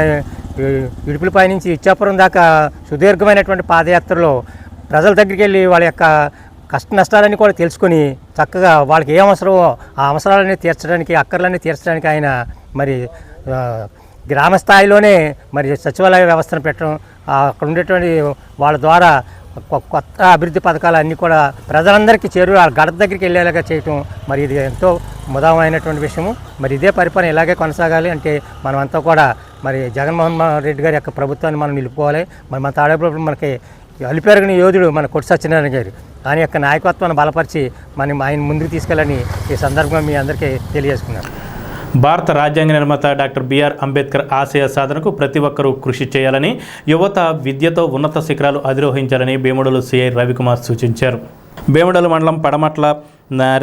ఇడుపులపై నుంచి ఇచ్చాపురం దాకా సుదీర్ఘమైనటువంటి పాదయాత్రలో ప్రజల దగ్గరికి వెళ్ళి వాళ్ళ యొక్క కష్ట నష్టాలన్నీ కూడా తెలుసుకొని చక్కగా వాళ్ళకి ఏ అవసరమో ఆ అవసరాలన్నీ తీర్చడానికి, అక్కర్లన్నీ తీర్చడానికి ఆయన మరి గ్రామ స్థాయిలోనే మరి సచివాలయ వ్యవస్థను పెట్టడం, అక్కడ ఉండేటువంటి వాళ్ళ ద్వారా కొత్త అభివృద్ధి పథకాలు అన్నీ కూడా ప్రజలందరికీ వాళ్ళ గడప దగ్గరికి వెళ్ళేలాగా చేయటం మరి ఇది ఎంతో ముదామైనటువంటి విషయము. మరి ఇదే పరిపాలన ఇలాగే కొనసాగాలి అంటే మనమంతా కూడా మరి జగన్మోహన్ రెడ్డి గారి యొక్క ప్రభుత్వాన్ని మనం నిలుపుకోవాలి. మరి మన తాడేపల్లిగూడెం మనకి అలిపెరగిన యోధుడు మన కొట్టు సత్యనారాయణ గారు, ఆయన యొక్క నాయకత్వాన్ని బలపరిచి మనం ఆయన ముందుకు తీసుకెళ్ళని ఈ సందర్భంగా మీ అందరికీ తెలియజేసుకున్నాను. భారత రాజ్యాంగ నిర్మాత డాక్టర్ బిఆర్ అంబేద్కర్ ఆశయ సాధనకు ప్రతి ఒక్కరూ కృషి చేయాలని, యువత విద్యతో ఉన్నత శిఖరాలు అధిరోహించాలని భీముడలు సిఐ రవికుమార్ సూచించారు. భీముడలు మండలం పడమట్ల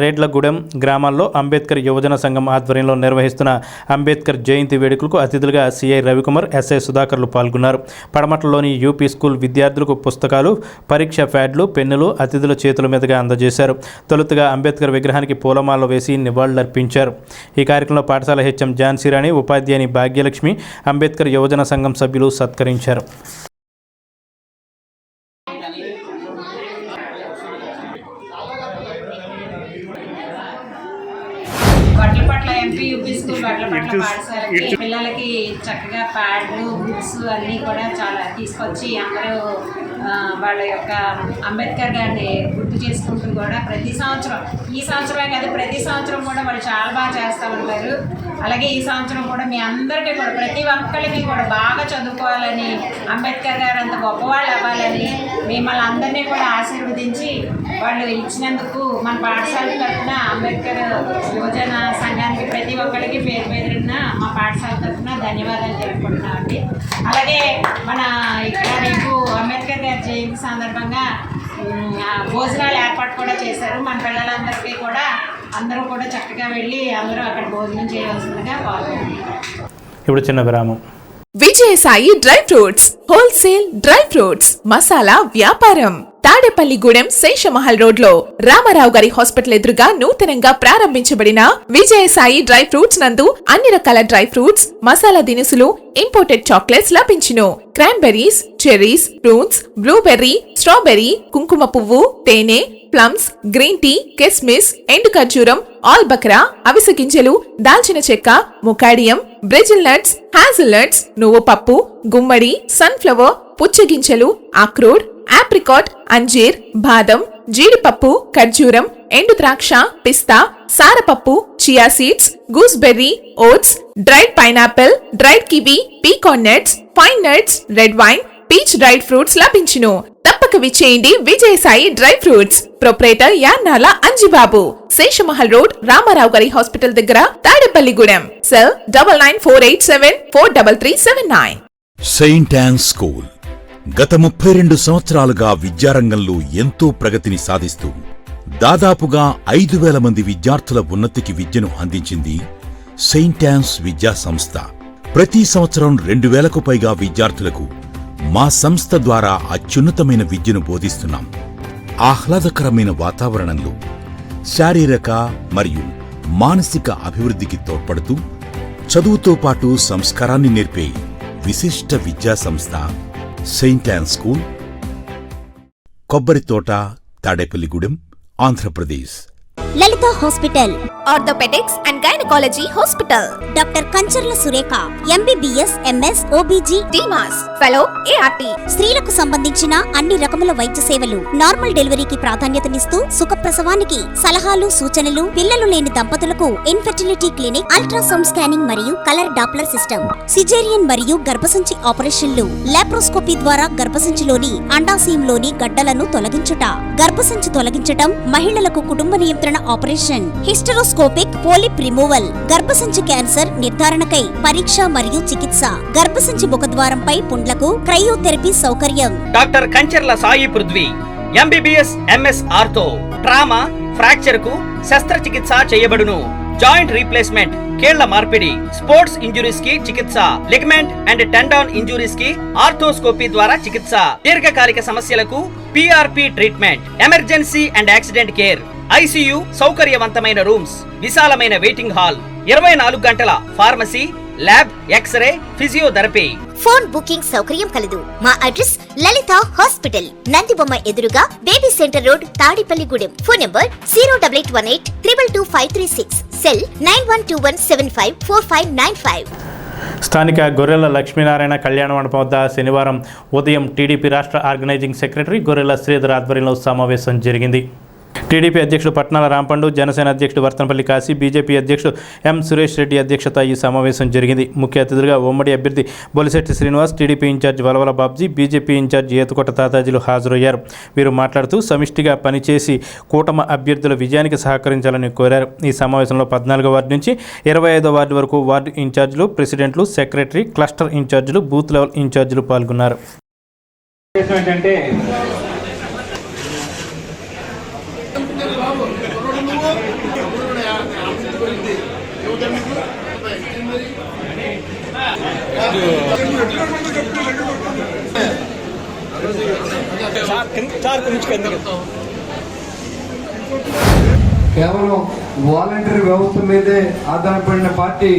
రేడ్లగూడెం గ్రామాల్లో అంబేద్కర్ యువజన సంఘం ఆధ్వర్యంలో నిర్వహిస్తున్న అంబేద్కర్ జయంతి వేడుకలకు అతిథులుగా సిఐ రవికుమార్, ఎస్ఐ సుధాకర్లు పాల్గొన్నారు. పడమట్లలోని యూపీ స్కూల్ విద్యార్థులకు పుస్తకాలు, పరీక్ష ప్యాడ్లు, పెన్నులు అతిథుల చేతుల మీదుగా అందజేశారు. తొలుతగా అంబేద్కర్ విగ్రహానికి పూలమాల వేసి నివాళులర్పించారు. ఈ కార్యక్రమంలో పాఠశాల హెచ్ఎం ఝాన్సీరాణి, ఉపాధ్యాయుని భాగ్యలక్ష్మి, అంబేద్కర్ యువజన సంఘం సభ్యులు సత్కరించారు. Vadlapatla MP UP school Vadlapatla పాఠశాలకి పిల్లలకి చక్కగా ప్యాడ్లు, బుక్స్ అన్నీ కూడా చాలా తీసుకొచ్చి అందరూ వాళ్ళ యొక్క అంబేద్కర్ గారిని గుర్తు చేసుకుంటూ కూడా ప్రతి సంవత్సరం, ఈ సంవత్సరమే కాదు ప్రతి సంవత్సరం కూడా వాళ్ళు చాలా బాగా చేస్తూ ఉంటారు. అలాగే ఈ సంవత్సరం కూడా మీ అందరికీ కూడా ప్రతి ఒక్కరికి కూడా బాగా చదువుకోవాలని, అంబేద్కర్ గారు అంత గొప్పవాళ్ళు అవ్వాలని మిమ్మల్ని అందరినీ కూడా ఆశీర్వదించి వాళ్ళు ఇచ్చినందుకు మన పాఠశాల తరఫున అంబేద్కర్ యువజన సంఘానికి ప్రతి ఒక్కరికి పేరు పేరున మా పాఠశాల తరఫున ధన్యవాదాలు తెలుపుకుంటున్నామండి. అలాగే మన ఇక్కడ రేపు అంబేద్కర్ గారి జయంతి సందర్భంగా భోజనాలు ఏర్పాటు కూడా చేశారు. మన పిల్లలందరికీ కూడా అందరూ కూడా చక్కగా వెళ్ళి అందరూ అక్కడ భోజనం చేయవలసిందిగా పాల్గొంటున్నారు. ఇప్పుడు చిన్న విరామం. Vijayasai dry fruits wholesale dry fruits masala వ్యాపారం తాడేపల్లిగూడెం శేషమహల్ రోడ్ లో రామారావు గారి హాస్పిటల్ ఎదురుగా నూతనంగా ప్రారంభించబడిన విజయసాయి డ్రై ఫ్రూట్స్ నందు అన్ని రకాల డ్రై ఫ్రూట్స్, మసాలా దినుసులు, ఇంపోర్టెడ్ చాక్లెట్స్ లభించును. Cranberries, cherries, prunes, blueberry, strawberry, కుంకుమ పువ్వు, తేనె, ప్లమ్స్, గ్రీన్ టీ, కిస్మిస్, ఎండు ఖర్జూరం, ఆల్ బక్రా, అవిసె గింజలు, దాల్చిన చెక్క, ముకాడియం, బ్రెజిల్ నట్స్, హ్యాజిల్ నట్స్, నువ్వు పప్పు, గుమ్మడి, సన్ఫ్లవర్, పుచ్చగింజలు, అక్రోడ్, ఆప్రికాట్, అంజీర్, బాదం, జీడిపప్పు, ఖర్జూరం, ఎండు ద్రాక్ష, పిస్తా, సారపప్పు, chia seeds, gooseberry, oats, dried pineapple, dried kiwi, pecan nuts, pine nuts, red wine, peach dried fruits లభించును. తప్పక విచ్చేయండి Vijayasai dry fruits. Proprietor Yannala Anjibabu, Seshamahal road, Ramarao గారి హాస్పిటల్ దగ్గర, Tadepalligudem. Cell 9948743379. Saint Ann school గత 32 సంవత్సరాలుగా విద్యారంగంలో ఎంతో ప్రగతిని సాధిస్తూ దాదాపుగా 5,000 మంది విద్యార్థుల ఉన్నతికి విద్యను అందించింది సెయింట్ యాన్స్ విద్యా సంస్థ. ప్రతి సంవత్సరం 2,000కు పైగా విద్యార్థులకు మా సంస్థ ద్వారా అత్యున్నతమైన విద్యను బోధిస్తున్నాం. ఆహ్లాదకరమైన వాతావరణంలో శారీరక మరియు మానసిక అభివృద్ధికి తోడ్పడుతూ చదువుతో పాటు సంస్కారాన్ని నేర్పే విశిష్ట విద్యా సంస్థ Saint Ann school, Kobbarithota, Tadepalligudem, Andhra Pradesh. Lalitha hospital, orthopaedics and gynaecology hospital, doctor Kancharla Surekha, MBBS, MS, OBG, డిమాస్, ఫెలో, ఏఆర్టీ. స్త్రీలకు సంబంధించిన అన్ని రకముల వైద్య సేవలు, నార్మల్ డెలివరీకి ప్రాధాన్యతనిస్తూ సుఖప్రసవానికి సలహాలు, సూచనలు, పిల్లలు లేని దంపతులకు ఇన్ఫెర్టిలిటీ క్లినిక్, అల్ట్రాసౌండ్ స్కానింగ్ మరియు కలర్ డాప్లర్ సిస్టమ్, సిజేరియన్ మరియు గర్భసంచి ఆపరేషన్లు, లాప్రోస్కోపీ ద్వారా గర్భసంచిలోని అండాశయంలోని గడ్డలను తొలగించుట, గర్భసంచి తొలగించటం, మహిళలకు కుటుంబ నియంత్రణ ఆపరేషన్, హిస్టరోస్కోపిక్ పోలిప్ రిమూవల్, గర్భసంచి క్యాన్సర్ నిర్ధారణకై పరీక్ష మరియు చికిత్స, గర్భసంచి ముఖద్వారంపై పుండ్లకు క్రయోథెరపీ సౌకర్యం. Doctor Kancharla Sai Prithvi, MBBS, MS ortho, trauma, fracture కు శస్త్రచికిత్స చేయబడును. జాయింట్ రీప్లేస్మెంట్, కీళ్ల మార్పిడి, స్పోర్ట్స్ ఇంజురీస్ కి చికిత్స, లిగమెంట్ అండ్ టెండాన్ ఇంజురీస్ కి ఆర్థోస్కోపీ ద్వారా చికిత్స, దీర్ఘకాలిక సమస్యలకు PRP treatment, emergency and accident care, ICU సౌకర్యవంతమైన రూమ్స్, విశాలమైన వెయిటింగ్ హాల్, 24 గంటల pharmacy, lab, x ray, physiotherapy. Phone booking సౌకర్యం కలదు. మా అడ్రస్ లలిత హాస్పిటల్, నందిబొమ్మ ఎదురుగా, baby centre road, Tadepalligudem. Phone number 08818222536, cell 9121754595. స్థానిక గొర్రెల లక్ష్మీనారాయణ కళ్యాణ మండపం వద్ద శనివారం ఉదయం టీడీపీ రాష్ట్ర ఆర్గనైజింగ్ సెక్రటరీ గొర్రెల శ్రీధర్ ఆధ్వర్యంలో సమావేశం జరిగింది. టీడీపీ అధ్యక్షుడు పట్నాల రాంపండు, జనసేన అధ్యక్షుడు వర్తనపల్లి కాశీ, బీజేపీ అధ్యక్షుడు ఎం సురేష్ రెడ్డి అధ్యక్షత ఈ సమావేశం జరిగింది. ముఖ్య అతిథులుగా ఉమ్మడి అభ్యర్థి Bolisetti Srinivas, TDP incharge Valavala Babji, BJP incharge Etukota తాతాజీలు హాజరయ్యారు. వీరు మాట్లాడుతూ సమిష్టిగా పనిచేసి కూటమ అభ్యర్థుల విజయానికి సహకరించాలని కోరారు. ఈ సమావేశంలో 14వ వార్డు నుంచి 25వ వార్డు వరకు వార్డు ఇన్ఛార్జీలు, ప్రెసిడెంట్లు, సెక్రటరీ, క్లస్టర్ ఇన్ఛార్జీలు, బూత్ లెవెల్ ఇన్ఛార్జీలు పాల్గొన్నారు. కేవలం వాలంటరీ వ్యవస్థ మీదే ఆధారపడిన పార్టీ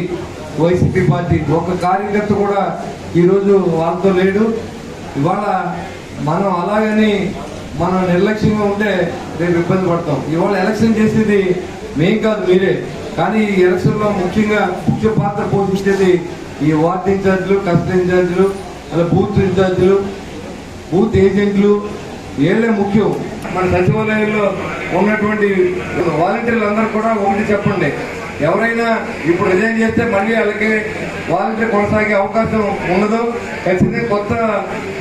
వైసీపీ పార్టీ. ఒక కార్యకర్త కూడా ఈరోజు వాళ్ళతో లేడు. ఇవాళ మనం అలాగని మనం నిర్లక్ష్యంగా ఉంటే రేపు ఇబ్బంది పడతాం. ఇవాళ ఎలక్షన్ చేసేది మేం కాదు, మీరే. కానీ ఈ ఎలక్షన్లో ముఖ్య పాత్ర పోషించేది ఈ వార్డు ఇన్ఛార్జీలు, కస్టడీ ఇన్ఛార్జీలు, అలా బూత్ ఇన్ఛార్జీలు, బూత్ ఏజెంట్లు, వీళ్ళే ముఖ్యం. మన సచివాలయంలో ఉన్నటువంటి వాలంటీర్లు అందరూ కూడా ఒకటి చెప్పండి, ఎవరైనా ఇప్పుడు రిజైన్ చేస్తే మళ్ళీ వాళ్ళకి వాలంటీర్ కొనసాగే అవకాశం ఉండదు. ఖచ్చితంగా కొత్త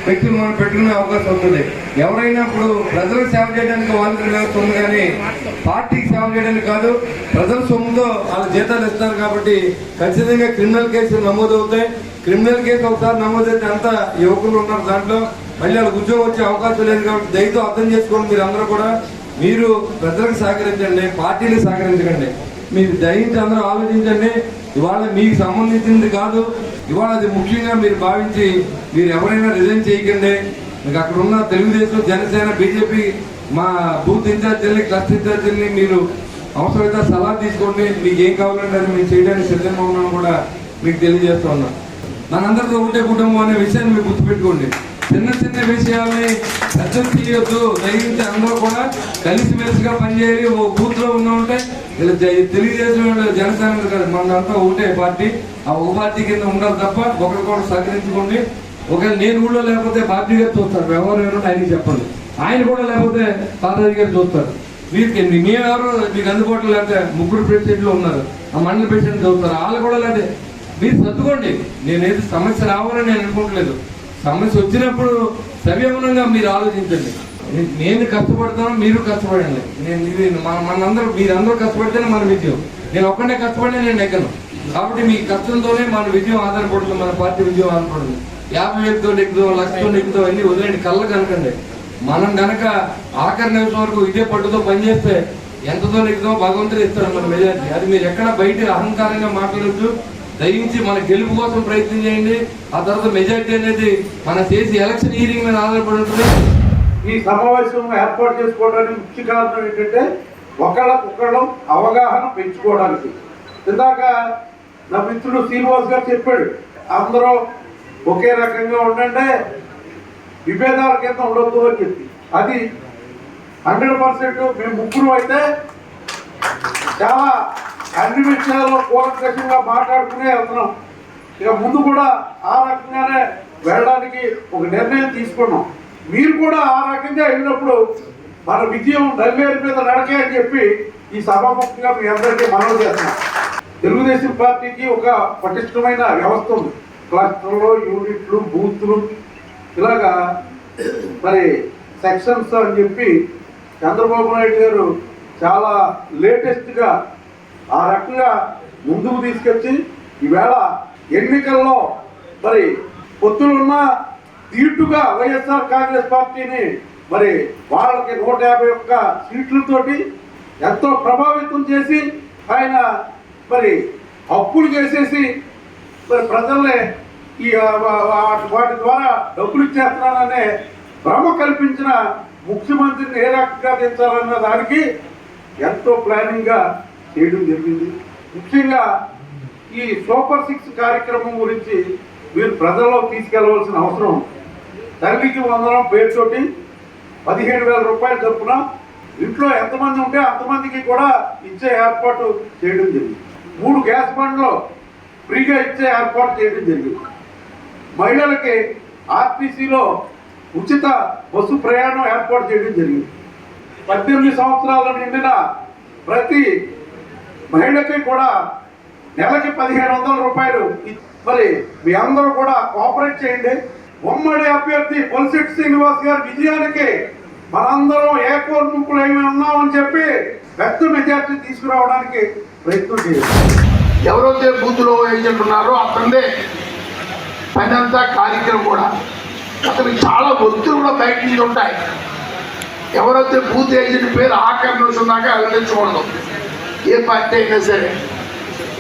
వ్యక్తులు మనం పెట్టుకునే అవకాశం ఉంటుంది. ఎవరైనా ఇప్పుడు ప్రజలకు సేవ చేయడానికి వాలంటీర్ వ్యవస్థ ఉంది, కానీ పార్టీకి సేవ చేయడానికి కాదు. ప్రజల సొమ్ముతో వాళ్ళ జీతాలు ఇస్తారు కాబట్టి ఖచ్చితంగా క్రిమినల్ కేసులు నమోదవుతాయి. క్రిమినల్ కేసు ఒకసారి నమోదైతే అంతా యువకులు ఉన్నారు దాంట్లో, మళ్ళీ వాళ్ళకి ఉద్యోగం వచ్చే అవకాశం లేదు. కాబట్టి దయతో అర్థం చేసుకోండి. మీరు అందరూ కూడా మీరు ప్రజలకు సహకరించండి, పార్టీలకు సహకరించకండి. మీరు దయించి అందరూ ఆలోచించండి. ఇవాళ మీకు సంబంధించింది కాదు, ఇవాళ అది ముఖ్యంగా మీరు భావించి మీరు ఎవరైనా రిజైన్ చేయకండి. మీకు అక్కడ ఉన్న తెలుగుదేశం, జనసేన, బీజేపీ మా బూత్ ఇన్ఛార్జీలని, క్లస్టర్ ఇన్ఛార్జీలని మీరు అవసరమైతే సలహా తీసుకోండి. మీకు ఏం కావాలంటే అది మేము చేయడానికి సిద్ధంగా ఉన్నాం కూడా మీకు తెలియజేస్తూ ఉన్నాం. మనందరితో ఒకటే కుటుంబం అనే విషయాన్ని మీరు గుర్తుపెట్టుకోండి. చిన్న చిన్న విషయాల్ని పెద్దలు తీయొద్దు. దయించి అందరూ కూడా కలిసిమెలిసిగా పనిచేయాలి. ఓ బూత్ లో ఉంటే ఇలా తెలుగుదేశం, జనసేన కదా, మనంతా ఒకటే పార్టీ. ఆ ఒక పార్టీ కింద ఉండాలి తప్ప ఒకరికొకరు సహకరించుకోండి. ఒకవేళ నేను కూడా లేకపోతే బాబీ గారు చూస్తారు, ఎవరు ఆయనకి చెప్పండి. ఆయన కూడా లేకపోతే తాతాజీ గారు చూస్తారు. మేమెవరు మీకు అందుబాటులో లేకపోతే 3 ప్రెసిడెంట్లు ఉన్నారు, ఆ మండల ప్రెసిడెంట్ చూస్తారు, వాళ్ళు కూడా లేకపోతే మీరు సర్దుకోండి. నేనేది సమస్య రావాలని నేను అనుకోవట్లేదు. సమస్య వచ్చినప్పుడు సవ్యమనంగా మీరు ఆలోచించండి. నేను కష్టపడతాను, మీరు కష్టపడండి. మనందరూ మీరందరూ కష్టపడితేనే మన విజయం. నేను ఒక్కడే కష్టపడినా నేను ఎక్కను. కాబట్టి మీ కష్టంతోనే మన విజయం ఆధారపడుతుంది, మన పార్టీ విజయం ఆధారపడుతుంది. 50,000తో నెక్కుదో, 1,00,000తో నెక్కుదో అన్ని వదిలేండి, కళ్ళ కనకండి. మనం గనక ఆఖరి నిమిషం వరకు ఇదే పట్టుతో పనిచేస్తే ఎంతతో నెక్కుదో భగవంతుడు ఇస్తాడు మన మెజార్టీ. అది మీరు ఎక్కడ బయట అహంకారంగా మాట్లాడొచ్చు. దయించి మన గెలుపు కోసం ప్రయత్నం చేయండి. ఆ తర్వాత మెజార్టీ అనేది మన చేసి ఎలక్షన్ హీరింగ్ మీద ఆధారపడి ఉంటుంది. ఈ సమావేశం ఏర్పాటు చేసుకోవడానికి ముఖ్య కారణం ఏంటంటే ఒకళ్ళకొకళ్ళం అవగాహన పెంచుకోవడానికి. ఇందాక నా మిత్రుడు శ్రీనివాస్ గారు చెప్పాడు, అందరూ ఒకే రకంగా ఉండండి, విభేదాల కింద ఉండొద్దు అని చెప్పి. అది 100% మేము ముగ్గురు అయితే చాలా అన్ని విషయాల్లో కూలంకషంగా మాట్లాడుకునే వెళ్తున్నాం. ఇక ముందు కూడా ఆ రకంగానే వెళ్ళడానికి ఒక నిర్ణయం తీసుకున్నాం. మీరు కూడా ఆ రకంగా వెళ్ళినప్పుడు మన విజయం నల్లేరు మీద నడకే అని చెప్పి ఈ సభాముఖంగా మీ అందరికీ మనవి చేస్తున్నాం. తెలుగుదేశం పార్టీకి ఒక పటిష్టమైన వ్యవస్థ ఉంది. క్లస్టర్లు, యూనిట్లు, బూత్లు, ఇలాగా మరి సెక్షన్స్ అని చెప్పి చంద్రబాబు నాయుడు గారు చాలా లేటెస్ట్గా ఆ రకంగా ముందుకు తీసుకొచ్చి ఈవేళ ఎన్నికల్లో మరి పొత్తులున్న తీటుగా వైఎస్ఆర్ కాంగ్రెస్ పార్టీని మరి వాళ్ళకి 151 సీట్లతోటి ఎంతో ప్రభావితం చేసి ఆయన మరి అప్పులు చేసేసి మరి ప్రజల్ని ఈ వాటి ద్వారా డబ్బులు ఇచ్చేస్తున్నాననే భ్రమ కల్పించిన ముఖ్యమంత్రిని ఏ రకంగా దించాలన్న దానికి ఎంతో ప్లానింగ్గా చేయడం జరిగింది. ముఖ్యంగా ఈ సూపర్ 6 కార్యక్రమం గురించి మీరు ప్రజల్లో తీసుకెళ్లవలసిన అవసరం. తల్లికి వందనం పేరుతోటి 17,000 రూపాయలు చొప్పున ఇంట్లో ఎంతమంది ఉంటే అంతమందికి కూడా ఇచ్చే ఏర్పాటు చేయడం జరిగింది. 3 గ్యాస్ బండ్లు ఫ్రీగా ఇచ్చే ఏర్పాటు చేయడం జరిగింది. మహిళలకి ఆర్టీసీలో ఉచిత బస్సు ప్రయాణం ఏర్పాటు చేయడం జరిగింది. 18 సంవత్సరాల నిండిన ప్రతి మహిళకి కూడా నెలకి 1,500 రూపాయలు. మరి మీ అందరూ కూడా కోఆపరేట్ చేయండి. ఉమ్మడి అభ్యర్థి పొలిశెట్టి శ్రీనివాస్ గారి విజయానికి మనందరం ఏకోన్ముఖులు ఏమి ఉన్నామని చెప్పి పెద్ద మెజార్టీ తీసుకురావడానికి ప్రయత్నం చేయాలి. ఎవరైతే బూత్లో ఏజెంట్ ఉన్నారో అతనిదే పని అంతా, కార్యక్రమం కూడా అతనికి చాలా ఒత్తిడి కూడా బయట నుంచి ఉంటాయి. ఎవరైతే బూత్ ఏజెంట్ పేరు ఆఖరి నిమిషం దాకా వెల్లడించకూడదు. ఏ పార్టీ అయినా సరే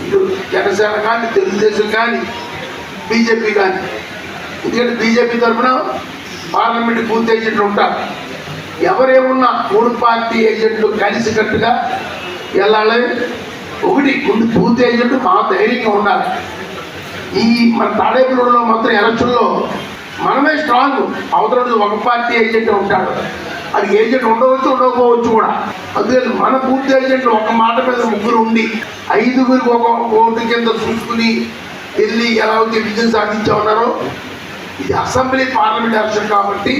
ఇటు జనసేన కానీ, తెలుగుదేశం కానీ, బీజేపీ కానీ. ఎందుకంటే బీజేపీ తరఫున పార్లమెంట్ బూత్ ఏజెంట్లు ఉంటారు. ఎవరేమున్నా 3 పార్టీ ఏజెంట్లు కలిసికట్టుగా వెళ్ళాలి. ఒకటి బూత్ ఏజెంట్ మా ధైర్యంగా ఉండాలి. ఈ మన తాడేపల్లిలో మొత్తం ఎలక్షన్లో మనమే స్ట్రాంగ్. అవతల ఒక పార్టీ ఏజెంట్ ఉంటాడు, అది ఏజెంట్ ఉండవచ్చు ఉండకపోవచ్చు కూడా. అందుకని మన బూత్ ఏజెంట్లు ఒక మాట మీద 3 ఉండి 5గురికి ఒక ఓటు కింద చూసుకుని వెళ్ళి ఎలా అయితే విజయం సాధించా ఉన్నారో, ఇది అసెంబ్లీ పార్లమెంట్ ఎలక్షన్ కాబట్టి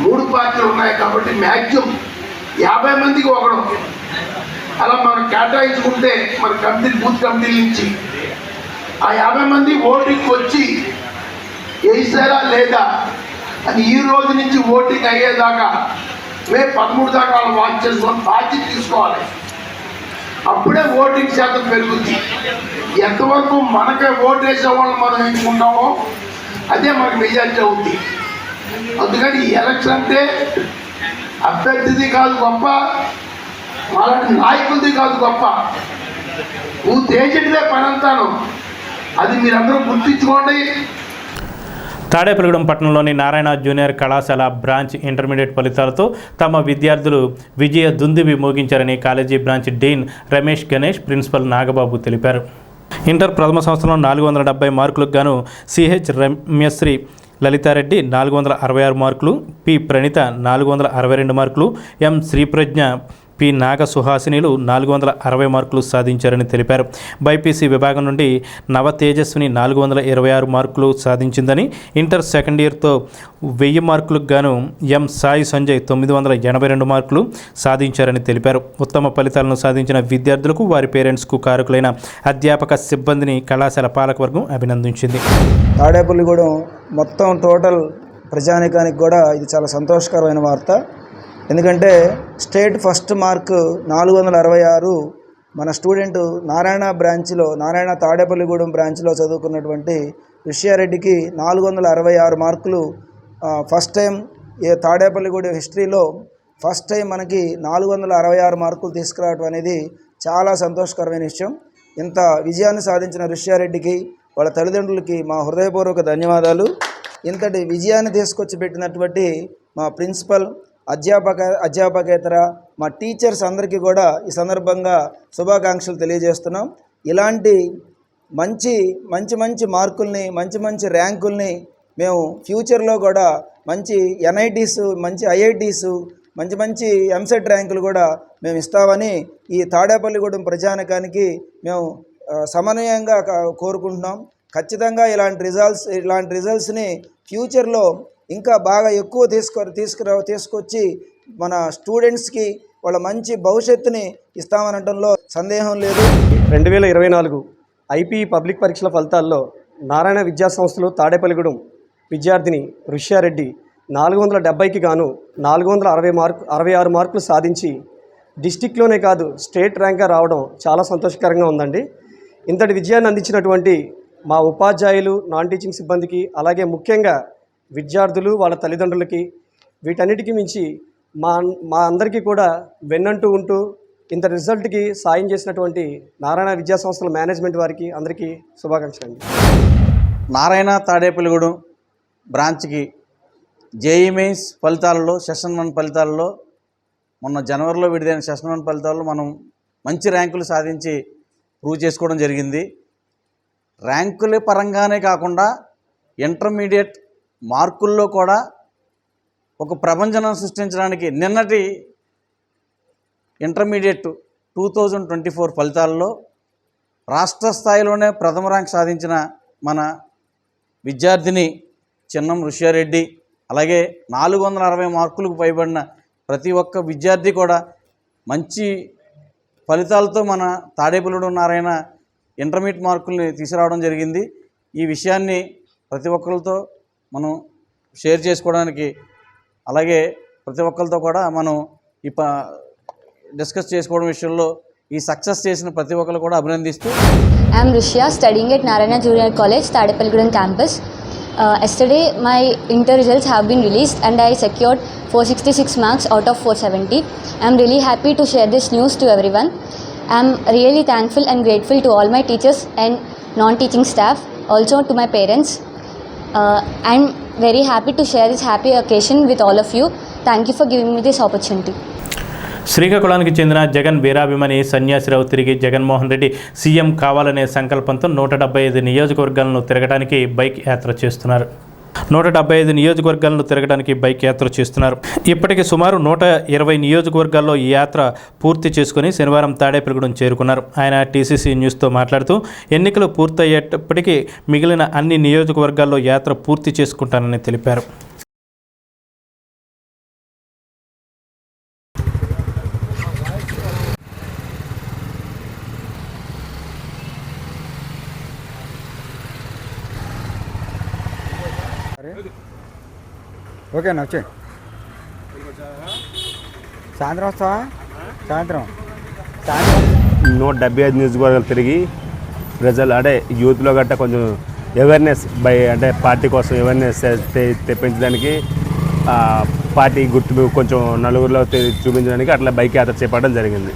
3 పార్టీలు ఉన్నాయి కాబట్టి మ్యాక్సిమం 50 మందికి ఒకడు అలా మనం కేటాయించుకుంటే మన కమిటీ బూత్ కమిటీల నుంచి ఆ 50 మంది ఓటింగ్కి వచ్చి వేసారా లేదా అని ఈ రోజు నుంచి ఓటింగ్ అయ్యేదాకా మే 13 దాకా వాళ్ళు వాచ్ చేసుకొని బాధ్యత తీసుకోవాలి. అప్పుడే ఓటింగ్ శాతం పెరుగుద్ది. ఎంతవరకు మనకే ఓటు వేసే వాళ్ళు మనం ఎంచుకుంటామో అదే మనకు మెజారిటీ అవుతుంది. అందుకని ఈ ఎలక్షన్ అంటే అభ్యర్థిది కాదు గొప్ప, అలాంటి నాయకులది కాదు గొప్ప, బూత్ ఏజెంట్దే పని అంతాను. అది మీరందరూ గుర్తించుకోండి. తాడేపల్లిగూడెం పట్టణంలోని నారాయణ జూనియర్ కళాశాల బ్రాంచ్ ఇంటర్మీడియట్ ఫలితాలతో తమ విద్యార్థులు విజయ దుందుబి మోగించారని college branch dean Ramesh Ganesh, principal Nagababu తెలిపారు. ఇంటర్ ప్రథమ సంవత్సరంలో 470 మార్కులకు గాను సిహెచ్ రమ్యశ్రీ లలితారెడ్డి 466 మార్కులు, పి ప్రణిత 462 మార్కులు, ఎం శ్రీప్రజ్ఞ, పి నాగ సుహాసినిలు 460 మార్కులు సాధించారని తెలిపారు. బైపీసీ విభాగం నుండి నవ తేజస్విని 426 మార్కులు సాధించిందని, ఇంటర్ సెకండ్ ఇయర్తో 1000 మార్కులకు గాను ఎం సాయి సంజయ్ 982 మార్కులు సాధించారని తెలిపారు. ఉత్తమ ఫలితాలను సాధించిన విద్యార్థులకు, వారి పేరెంట్స్కు కారకులైన అధ్యాపక సిబ్బందిని కళాశాల పాలకవర్గం అభినందించింది. తాడేపల్లిగూడెం మొత్తం టోటల్ ప్రజానికానికి కూడా ఇది చాలా సంతోషకరమైన వార్త. ఎందుకంటే స్టేట్ ఫస్ట్ మార్క్ 466 మన స్టూడెంట్ నారాయణ తాడేపల్లిగూడెం బ్రాంచ్లో చదువుకున్నటువంటి ఋష్యారెడ్డికి 466 మార్కులు ఫస్ట్ టైం తాడేపల్లిగూడెం హిస్టరీలో ఫస్ట్ టైం మనకి 466 మార్కులు తీసుకురావడం అనేది చాలా సంతోషకరమైన విషయం. ఇంత విజయాన్ని సాధించిన ఋష్యారెడ్డికి, వాళ్ళ తల్లిదండ్రులకి మా హృదయపూర్వక ధన్యవాదాలు. ఇంతటి విజయాన్ని తీసుకొచ్చి పెట్టినటువంటి మా ప్రిన్సిపల్, అధ్యాపకేతర మా టీచర్స్ అందరికీ కూడా ఈ సందర్భంగా శుభాకాంక్షలు తెలియజేస్తున్నాం. ఇలాంటి మంచి మార్కుల్ని, మంచి ర్యాంకుల్ని మేము ఫ్యూచర్లో కూడా మంచి NITs, మంచి IITs, మంచి ఎంసెట్ ర్యాంకులు కూడా మేము ఇస్తామని ఈ తాడేపల్లిగూడెం ప్రజానికానికి మేము సమన్వయంగా కోరుకుంటున్నాం. ఖచ్చితంగా ఇలాంటి రిజల్ట్స్ని ఫ్యూచర్లో ఇంకా బాగా ఎక్కువ తీసుకొచ్చి మన స్టూడెంట్స్కి వాళ్ళ మంచి భవిష్యత్తుని ఇస్తామనటంలో సందేహం లేదు. 2024 IP పబ్లిక్ పరీక్షల ఫలితాల్లో నారాయణ విద్యా సంస్థలు తాడేపల్లిగూడెం విద్యార్థిని ఋష్యారెడ్డి 470కి గాను 466 మార్కులు సాధించి డిస్టిక్లోనే కాదు స్టేట్ ర్యాంక్గా రావడం చాలా సంతోషకరంగా ఉందండి. ఇంతటి విజయాన్ని అందించినటువంటి మా ఉపాధ్యాయులు, నాన్ టీచింగ్ సిబ్బందికి, అలాగే ముఖ్యంగా విద్యార్థులు, వాళ్ళ తల్లిదండ్రులకి, వీటన్నిటికీ మించి మా అందరికీ కూడా వెన్నంటూ ఉంటూ ఇంత రిజల్ట్కి సాయం చేసినటువంటి నారాయణ విద్యా సంస్థల మేనేజ్మెంట్ వారికి అందరికీ శుభాకాంక్షలు అండి. నారాయణ తాడేపల్లిగూడెం బ్రాంచ్కి JEE మెయిన్స్ ఫలితాలలో సెషన్ 1 ఫలితాలలో మొన్న జనవరిలో విడుదలైన సెషన్ 1 ఫలితాల్లో మనం మంచి ర్యాంకులు సాధించి ప్రూవ్ చేసుకోవడం జరిగింది. ర్యాంకుల పరంగానే కాకుండా ఇంటర్మీడియట్ మార్కుల్లో కూడా ఒక ప్రభంజనం సృష్టించడానికి నిన్నటి ఇంటర్మీడియట్ 2024 ఫలితాల్లో రాష్ట్ర స్థాయిలోనే ప్రథమ ర్యాంక్ సాధించిన మన విద్యార్థిని చిన్నం ఋష్యారెడ్డి, అలాగే 460 మార్కులకు పైబడిన ప్రతి ఒక్క విద్యార్థి కూడా మంచి ఫలితాలతో మన తాడేపల్లిగూడెం నారాయణ ఇంటర్మీడియట్ మార్కుల్ని తీసుకురావడం జరిగింది. ఈ విషయాన్ని ప్రతి ఒక్కరితో మనం షేర్ చేసుకోవడానికి, అలాగే ప్రతి ఒక్కరితో కూడా మనం డిస్కస్ చేసుకోవడం విషయంలో ఈ సక్సెస్ చేసిన ప్రతి ఒక్కరు కూడా అభినందిస్తూ I'm Rushya studying at Narayana junior college Tadepalligudem campus. Yesterday my inter results have been released and I secured 466 marks out of 470. I am really happy to share this news to everyone. I'm really thankful and grateful to all my teachers and non-teaching staff, also to my parents. I'm very happy to share this happy occasion with all of you. Thank you for giving me this opportunity. శ్రీకాకుళానికి చెందిన జగన్ వీరాభిమాని సన్యాసిరావు తిరిగి Jaganmohan Reddy CM కావాలనే సంకల్పంతో 175 నియోజకవర్గాలను తిరగడానికి bike యాత్ర చేస్తున్నారు. 175 నియోజకవర్గాలను తిరగడానికి bike యాత్ర చేస్తున్నారు. ఇప్పటికి సుమారు 120 నియోజకవర్గాల్లో ఈ యాత్ర పూర్తి చేసుకుని శనివారం తాడేపల్లిగూడెం చేరుకున్నారు. ఆయన టీసీసీ న్యూస్తో మాట్లాడుతూ ఎన్నికలు పూర్తయ్యేటప్పటికీ మిగిలిన అన్ని నియోజకవర్గాల్లో యాత్ర పూర్తి చేసుకుంటానని తెలిపారు. ఓకేనా వచ్చే సాయంత్రం వస్తావా? సాయంత్రం 175 నియోజకవర్గాలు తిరిగి ప్రజలు అంటే యూత్లో గట్టా కొంచెం అవేర్నెస్ అంటే పార్టీ కోసం అవేర్నెస్ తెప్పించడానికి పార్టీ గుర్తు కొంచెం నలుగురిలో చూపించడానికి అట్లా బైక్ యాత్ర చేపట్టడం జరిగింది.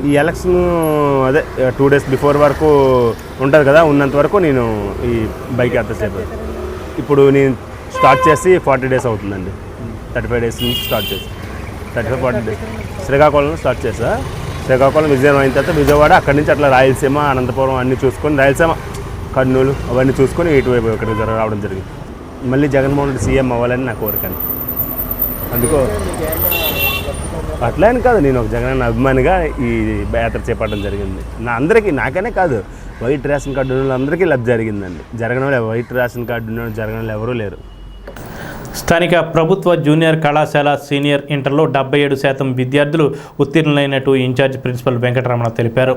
ఈ ఎలక్షన్ అదే 2 days బిఫోర్ వరకు ఉంటుంది కదా, ఉన్నంత వరకు నేను ఈ బైక్ యాత్ర చేపట్టాను. ఇప్పుడు నేను స్టార్ట్ చేసి 40 days అవుతుందండి. 35 days నుంచి స్టార్ట్ చేసి 35-40 days శ్రీకాకుళంలో స్టార్ట్ చేసా. శ్రీకాకుళం విజయవాడ అయిన తర్వాత విజయవాడ, అక్కడి నుంచి అట్లా రాయలసీమ, అనంతపురం అన్నీ చూసుకొని, రాయలసీమ కర్నూలు అవన్నీ చూసుకొని ఇటువైపు ఇక్కడికి రావడం జరిగింది. మళ్ళీ జగన్మోహన్ రెడ్డి సీఎం అవ్వాలని నా కోరికని. అందుకో అట్లా అని కాదు, నేను ఒక జగన్ అభిమానిగా ఈ యాత్ర చేపట్టడం జరిగింది. నాకనే కాదు, వైట్ రేషన్ కార్డు ఉన్న వాళ్ళందరికీ లబ్ధి జరిగిందండి. జరగడం వైట్ రేషన్ కార్డు ఉన్న జరగడం ఎవరూ లేరు. స్థానిక ప్రభుత్వ జూనియర్ కళాశాల సీనియర్ ఇంటర్లో 77% విద్యార్థులు ఉత్తీర్ణులైనట్టు ఇన్ఛార్జ్ ప్రిన్సిపల్ వెంకటరమణ తెలిపారు.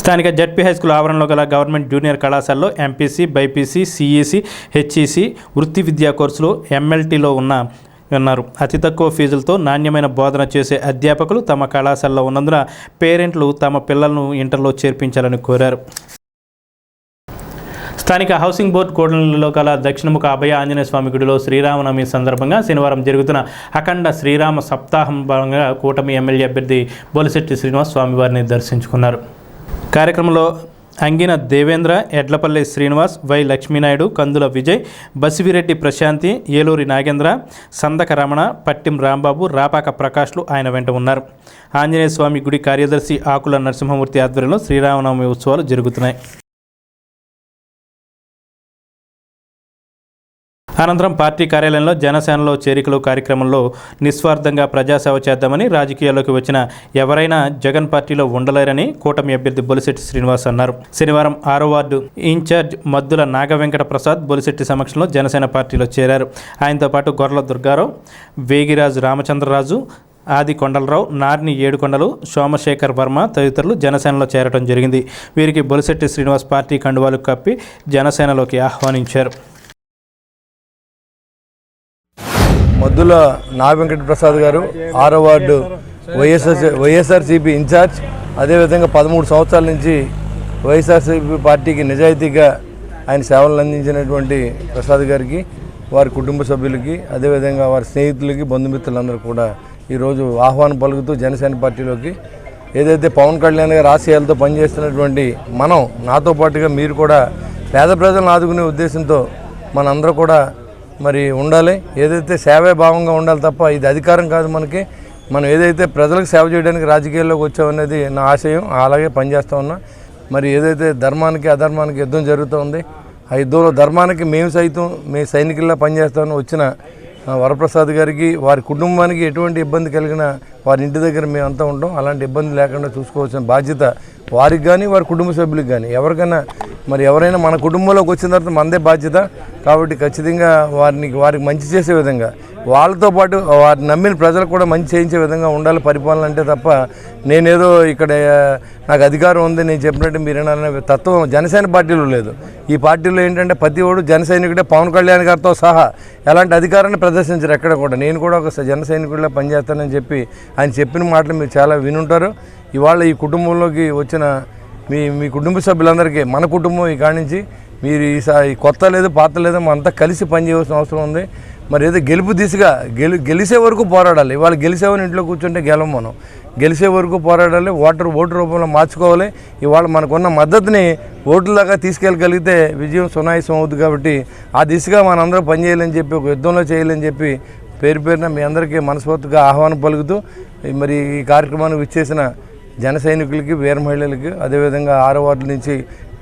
స్థానిక జడ్పీ హైస్కూల్ ఆవరణలో గల గవర్నమెంట్ జూనియర్ కళాశాలలో ఎంపీసీ, బైపీసీ, సిఈసీ, హెచ్ఈసీ వృత్తి విద్యా కోర్సులు ఎంఎల్టీలో ఉన్నారు. అతి తక్కువ ఫీజులతో నాణ్యమైన బోధన చేసే అధ్యాపకులు తమ కళాశాలలో ఉన్నందున పేరెంట్లు తమ పిల్లలను ఇంటర్లో చేర్పించాలని కోరారు. స్థానిక హౌసింగ్ బోర్డు కోడలిలో గల దక్షిణముఖ అభయ ఆంజనేయ స్వామి గుడిలో శ్రీరామనవమి సందర్భంగా శనివారం జరుగుతున్న అఖండ శ్రీరామ సప్తాహం భాగంగా కూటమి ఎమ్మెల్యే అభ్యర్థి బొలిశెట్టి శ్రీనివాస్ స్వామివారిని దర్శించుకున్నారు. కార్యక్రమంలో అంగిన దేవేంద్ర, ఎడ్లపల్లి శ్రీనివాస్, వై లక్ష్మీనాయుడు, కందుల విజయ్, బసివిరెడ్డి ప్రశాంతి, ఏలూరి నాగేంద్ర, సందక రమణ, పట్టిం రాంబాబు, రాపాక ప్రకాష్లు ఆయన వెంట ఉన్నారు. ఆంజనేయ స్వామి గుడి కార్యదర్శి ఆకుల నరసింహమూర్తి ఆధ్వర్యంలో శ్రీరామనవమి ఉత్సవాలు జరుగుతున్నాయి. అనంతరం పార్టీ కార్యాలయంలో జనసేనలో చేరికలు కార్యక్రమంలో నిస్వార్థంగా ప్రజాసేవ చేద్దామని, రాజకీయాల్లోకి వచ్చిన ఎవరైనా జగన్ పార్టీలో ఉండలేరని కూటమి అభ్యర్థి బొలిశెట్టి శ్రీనివాస్ అన్నారు. శనివారం 6వ వార్డు ఇన్ఛార్జ్ మద్దుల నాగవెంకట ప్రసాద్ బొలిశెట్టి సమక్షంలో జనసేన పార్టీలో చేరారు. ఆయనతో పాటు గొర్రెల దుర్గారావు, వేగిరాజు రామచంద్రరాజు, ఆది కొండలరావు, నార్ని ఏడుకొండలు, సోమశేఖర్ వర్మ తదితరులు జనసేనలో చేరడం జరిగింది. వీరికి బొలిశెట్టి శ్రీనివాస్ పార్టీ కండువాలు కప్పి జనసేనలోకి ఆహ్వానించారు. మద్దుల నాగవెంకట ప్రసాద్ గారు 6వ వార్డు వైఎస్ఆర్సీపీ ఇన్ఛార్జ్, అదేవిధంగా 13 సంవత్సరాల నుంచి వైఎస్ఆర్సీపీ పార్టీకి నిజాయితీగా ఆయన సేవలు అందించినటువంటి ప్రసాద్ గారికి, వారి కుటుంబ సభ్యులకి, అదేవిధంగా వారి స్నేహితులకి, బంధుమిత్రులందరూ కూడా ఈరోజు ఆహ్వానం పలుకుతూ జనసేన పార్టీలోకి ఏదైతే పవన్ కళ్యాణ్ గారి ఆశయాలతో పనిచేస్తున్నటువంటి మనం, నాతో పాటుగా మీరు కూడా పేద ప్రజలను ఆదుకునే ఉద్దేశంతో మనందరూ కూడా మరి ఉండాలి. ఏదైతే సేవే భావంగా ఉండాలి తప్ప ఇది అధికారం కాదు. మనం ఏదైతే ప్రజలకు సేవ చేయడానికి రాజకీయాల్లోకి వచ్చామనేది నా ఆశయం, అలాగే పనిచేస్తూ ఉన్నా. మరి ఏదైతే ధర్మానికి అధర్మానికి యుద్ధం జరుగుతూ ఉంది, ఆ యుద్ధంలో ధర్మానికి మేము సైనికుల్లా పనిచేస్తామని వచ్చిన వరప్రసాద్ గారికి, వారి కుటుంబానికి ఎటువంటి ఇబ్బంది కలిగినా వారి ఇంటి దగ్గర మేమంతా ఉంటాం. అలాంటి ఇబ్బంది లేకుండా చూసుకోవాల్సిన బాధ్యత వారికి కానీ వారి కుటుంబ సభ్యులకు కానీ ఎవరికైనా ఎవరైనా మన కుటుంబంలోకి వచ్చిన తర్వాత మనదే బాధ్యత. కాబట్టి ఖచ్చితంగా వారికి మంచి చేసే విధంగా, వాళ్ళతో పాటు వారిని నమ్మిన ప్రజలకు కూడా మంచి చేయించే విధంగా ఉండాలి పరిపాలన అంటే తప్ప నేనేదో ఇక్కడ నాకు అధికారం ఉంది నేను చెప్పినట్టు మీరేననే తత్వం జనసేన పార్టీలో లేదు. ఈ పార్టీలో ఏంటంటే ప్రతి ఒడు జన సైనికుడే, పవన్ కళ్యాణ్ గారితో సహా ఎలాంటి అధికారాన్ని ప్రదర్శించరు ఎక్కడ కూడా. నేను కూడా ఒక జన సైనికుడిలా పనిచేస్తానని చెప్పి ఆయన చెప్పిన మాటలు మీరు చాలా వినుంటారు. ఇవాళ ఈ కుటుంబంలోకి వచ్చిన మీ కుటుంబ సభ్యులందరికీ, మన కుటుంబం ఈ కాడి నుంచి మీరు ఈ కొత్త లేదు పాత లేదు మనంతా కలిసి పనిచేయాల్సిన అవసరం ఉంది. మరి ఏదో గెలుపు దిశగా గెలిసే వరకు పోరాడాలి. ఇవాళ గెలిసేవని ఇంట్లో కూర్చుంటే గెలవం మనం. గెలిచే వరకు పోరాడాలి, ఓటు రూపంలో మార్చుకోవాలి. ఇవాళ మనకున్న మద్దతుని ఓట్లలాగా తీసుకెళ్ళగలిగితే విజయం సునాయాసం అవుతుంది. కాబట్టి ఆ దిశగా మనందరం పనిచేయాలని చెప్పి, ఒక యుద్ధంలో చేయాలని చెప్పి పేరున మీ అందరికీ మనస్ఫూర్తిగా ఆహ్వానం పలుకుతూ మరి ఈ కార్యక్రమానికి విచ్చేసిన జన సైనికులకి, వీర మహిళలకి, అదేవిధంగా 6వ వార్డు నుంచి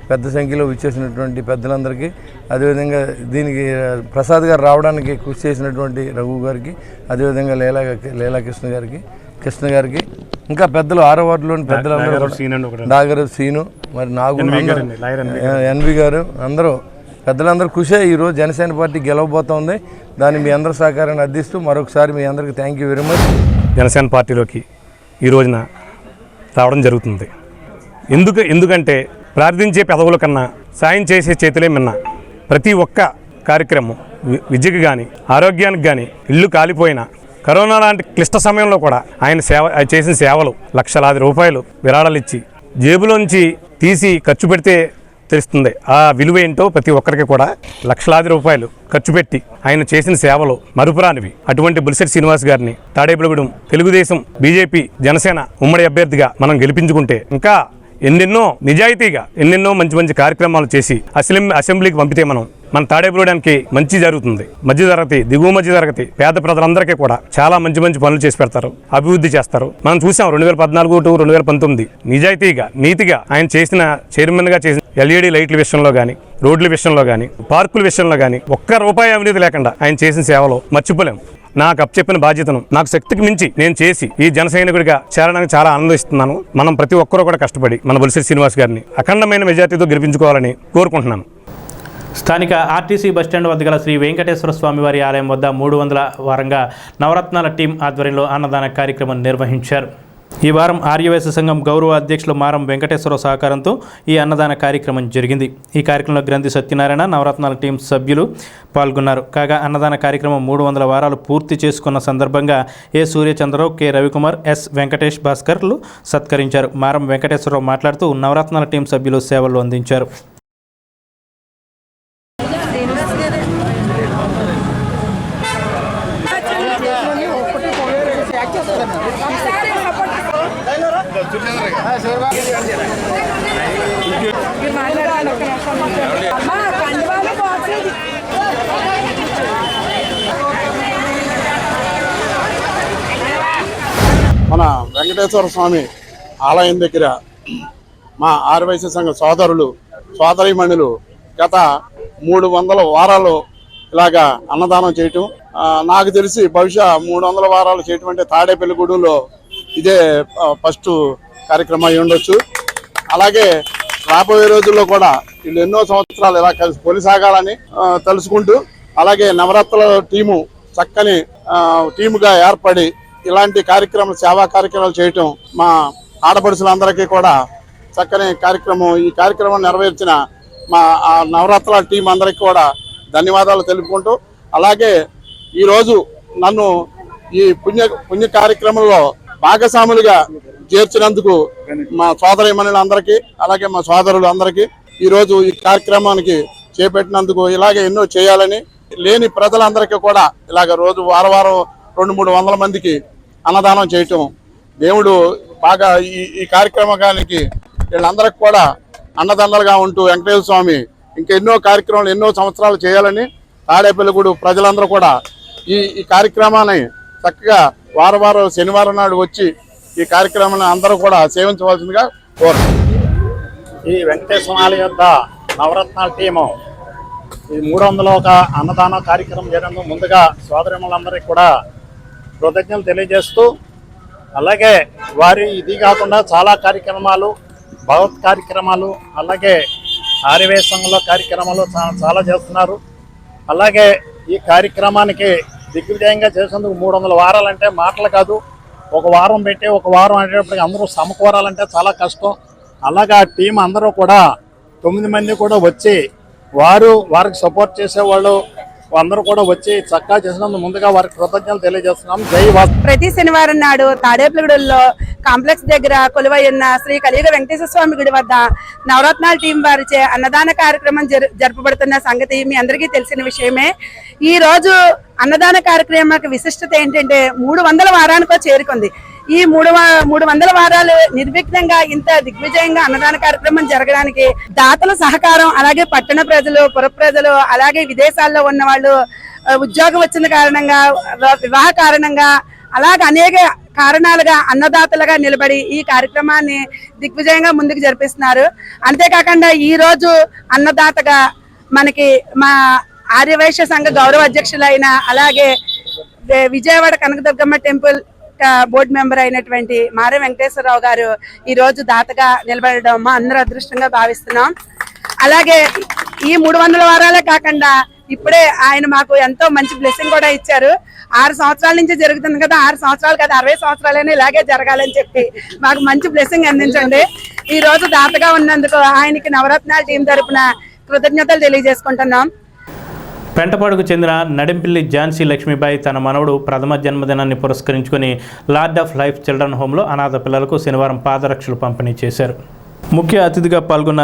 పెద్ద సంఖ్యలో విచ్చేసినటువంటి పెద్దలందరికీ, అదేవిధంగా దీనికి ప్రసాద్ గారు రావడానికి కృషి చేసినటువంటి రఘు గారికి, అదేవిధంగా లీలా కృష్ణ గారికి ఇంకా పెద్దలు 6వ వార్డులోని పెద్దలందరూ, డాగర్ సీను, మరి నాగు, ఎన్వి గారు, అందరూ పెద్దలందరూ కృషి ఈరోజు జనసేన పార్టీ గెలవబోతోంది. దాన్ని మీ అందరి సహకారాన్ని అందిస్తూ మరొకసారి మీ అందరికీ thank you very much. Janasena పార్టీలోకి ఈ రోజున రావడం జరుగుతుంది. ఎందుకంటే ప్రార్థించే పెదవుల కన్నా సాయం చేసే చేతులే మిన్న. ప్రతి ఒక్క కార్యక్రమం విద్యకు కానీ, ఆరోగ్యానికి కానీ, ఇల్లు కాలిపోయినా, కరోనా లాంటి క్లిష్ట సమయంలో కూడా ఆయన చేసిన సేవలు లక్షలాది రూపాయలు విరాళాలు ఇచ్చి జేబులోంచి తీసి ఖర్చు పెడితే తెలుస్తుంది ఆ విలువ ఏంటో. ప్రతి ఒక్కరికి కూడా లక్షలాది రూపాయలు ఖర్చు పెట్టి ఆయన చేసిన సేవలు మరుపురానివి. అటువంటి బులిశెట్టి శ్రీనివాస్ గారిని తాడేపల్లిగూడెం తెలుగుదేశం, బీజేపీ, జనసేన ఉమ్మడి అభ్యర్థిగా మనం గెలిపించుకుంటే ఇంకా ఎన్నెన్నో నిజాయితీగా ఎన్నెన్నో మంచి కార్యక్రమాలు చేసి అసెంబ్లీకి పంపితే మన తాడేపల్లిగూడెంకి మంచి జరుగుతుంది. మధ్యతరగతి, దిగువ మధ్యతరగతి పేద ప్రజలందరికీ కూడా చాలా మంచి పనులు చేసి పెడతారు, అభివృద్ధి చేస్తారు. మనం చూసాం 2014 to 2019 నిజాయితీగా, నీతిగా ఆయన చేసిన చైర్మన్గా చేసిన LED లైట్ల విషయంలో కానీ, రోడ్ల విషయంలో కానీ, పార్కుల విషయంలో కానీ ఒక్క రూపాయి అవినీతి లేకుండా ఆయన చేసిన సేవలో మర్చిపోలేం. నాకు అప్పచెప్పిన బాధ్యతను నాకు శక్తికి మించి నేను చేసి ఈ జన సైనికుడిగా చేరడానికి చాలా ఆనందిస్తున్నాను. మనం ప్రతి ఒక్కరూ కూడా కష్టపడి మన బులిశెట్టి శ్రీనివాస్ గారిని అఖండమైన మెజార్టీతో గెలిపించుకోవాలని కోరుకుంటున్నాను. స్థానిక ఆర్టీసీ బస్టాండ్ వద్ద గల శ్రీ వెంకటేశ్వర స్వామివారి ఆలయం వద్ద 300వ వారంగా నవరత్నాల టీం ఆధ్వర్యంలో అన్నదాన కార్యక్రమం నిర్వహించారు. ఈ వారం ఆర్యవైశ్య సంఘం గౌరవ అధ్యక్షులు మారం వెంకటేశ్వర సహకారంతో ఈ అన్నదాన కార్యక్రమం జరిగింది. ఈ కార్యక్రమంలో గ్రంథి సత్యనారాయణ, నవరత్నాల టీం సభ్యులు పాల్గొన్నారు. కాగా అన్నదాన కార్యక్రమం 300 వారాలు పూర్తి చేసుకున్న సందర్భంగా ఏ సూర్యచంద్రరావు, కె రవికుమార్, ఎస్ వెంకటేష్ భాస్కర్లు సత్కరించారు. మారం వెంకటేశ్వరరావు మాట్లాడుతూ నవరత్నాల టీం సభ్యులు సేవలు అందించారు. మన వెంకటేశ్వర స్వామి ఆలయం దగ్గర మా ఆర్యవైశ్య సంఘ సోదరులు, సోదరీమణులు గత 300 వారాలు ఇలాగా అన్నదానం చేయటం, నాకు తెలిసి బహుశా 300 వారాలు చేయటం అంటే తాడేపల్లిగూడెంలో ఇదే ఫస్ట్ కార్యక్రమం అయి ఉండొచ్చు. అలాగే రాబోయే రోజుల్లో కూడా వీళ్ళు ఎన్నో సంవత్సరాలు ఇలా కలిసి కొనసాగాలని తెలుసుకుంటూ, అలాగే నవరత్నాల టీము చక్కని టీముగా ఏర్పడి ఇలాంటి కార్యక్రమాలు, సేవా కార్యక్రమాలు చేయటం మా ఆడపడుచులందరికీ కూడా చక్కని కార్యక్రమం. ఈ కార్యక్రమం నెరవేర్చిన మా నవరత్నాల టీం అందరికీ కూడా ధన్యవాదాలు తెలుపుకుంటూ, అలాగే ఈరోజు నన్ను ఈ పుణ్య కార్యక్రమంలో భాగస్వాములుగా చేర్చినందుకు మా సోదరీమణులందరికీ, అలాగే మా సోదరులు అందరికీ ఈరోజు ఈ కార్యక్రమానికి చేపట్టినందుకు, ఇలాగే ఎన్నో చేయాలని, లేని ప్రజలందరికీ కూడా ఇలాగ రోజు వారం 200-300 మందికి అన్నదానం చేయటం, దేవుడు బాగా ఈ కార్యక్రమానికి వీళ్ళందరికీ కూడా అన్నదండలుగా ఉంటూ వెంకటేశ్వర స్వామి ఇంకెన్నో కార్యక్రమాలు ఎన్నో సంవత్సరాలు చేయాలని తాడేపల్లిగూడు ప్రజలందరూ కూడా ఈ కార్యక్రమాన్ని చక్కగా వారం శనివారం నాడు వచ్చి ఈ కార్యక్రమాన్ని అందరూ కూడా సేవించవలసిందిగా కోరుతున్నాను. ఈ వెంకటేశ్వర ఆలయం యొద్ద నవరత్నాల టీము ఈ 300వ అన్నదాన కార్యక్రమం జరిగినందుకు ముందుగా సోదరులందరికీ కూడా కృతజ్ఞతలు తెలియజేస్తూ, అలాగే వారి ఇది కాకుండా చాలా కార్యక్రమాలు, భగవత్ కార్యక్రమాలు, అలాగే ఆర్యవైశ్య సంఘంలో కార్యక్రమాలు చాలా చేస్తున్నారు. అలాగే ఈ కార్యక్రమానికి దిగ్విజయంగా చేసేందుకు 300 వారాలంటే మాటలు కాదు. ఒక వారం పెట్టి ఒక వారం అనేటప్పటికి అందరూ సమకూరాలంటే చాలా కష్టం. అలాగే ఆ టీం అందరూ కూడా 9 మంది కూడా వచ్చి వారికి సపోర్ట్ చేసేవాళ్ళు అందరూ కూడా వచ్చి చక్కగా చేసినందుకు ముందుగా వారికి కృతజ్ఞతలు తెలియజేస్తున్నాం. జై వాసు. ప్రతి శనివారం నాడు తాడేపల్లిగూడెంలో కాంప్లెక్స్ దగ్గర కొలువై ఉన్న శ్రీ కలియుగ వెంకటేశ్వర స్వామి గుడి వద్ద నవరత్నాల టీం వారిచే అన్నదాన కార్యక్రమం జరుపబడుతున్న సంగతి మీ అందరికీ తెలిసిన విషయమే. ఈ రోజు అన్నదాన కార్యక్రమానికి విశిష్టత ఏంటంటే 300 వారానికో చేరుకుంది. ఈ 300 వారాలు నిర్విఘ్నంగా ఇంత దిగ్విజయంగా అన్నదాన కార్యక్రమం జరగడానికి దాతల సహకారం, అలాగే పట్టణ ప్రజలు, పుర ప్రజలు, అలాగే విదేశాల్లో ఉన్న వాళ్ళు, ఉద్యోగం వచ్చిన కారణంగా, వివాహ కారణంగా, అలాగే అనేక కారణాలుగా అన్నదాతలుగా నిలబడి ఈ కార్యక్రమాన్ని దిగ్విజయంగా ముందుకు జరిపిస్తున్నారు. అంతేకాకుండా ఈ రోజు అన్నదాతగా మనకి మా ఆర్యవైశ్య సంఘ గౌరవ అధ్యక్షులైన, అలాగే Vijayawada Kanakadurgamma temple board member అయినటువంటి మారే వెంకటేశ్వరరావు గారు ఈ రోజు దాతగా నిలబడడం మా అందరూ అదృష్టంగా భావిస్తున్నాం. అలాగే ఈ 300 వారాలే కాకుండా ఇప్పుడే ఆయన మాకు ఎంతో మంచి బ్లెస్సింగ్ కూడా ఇచ్చారు. 6 సంవత్సరాల నుంచి జరుగుతుంది కదా, 6 సంవత్సరాలు కదా 60 సంవత్సరాలైనా ఇలాగే జరగాలని చెప్పి మాకు మంచి బ్లెస్సింగ్ అందించండి. ఈ రోజు దాతగా ఉన్నందుకు ఆయనకి నవరత్నాల టీం తరపున కృతజ్ఞతలు తెలియజేసుకుంటున్నాం. పెంటపాడుకు చెందిన నడింపిల్లి ఝాన్సీ లక్ష్మీబాయి తన మనవడు ప్రథమ జన్మదినాన్ని పురస్కరించుకుని లార్డ్ ఆఫ్ లైఫ్ చిల్డ్రన్ హోంలో అనాథ పిల్లలకు శనివారం పాదరక్షలు పంపిణీ చేశారు. ముఖ్య అతిథిగా పాల్గొన్న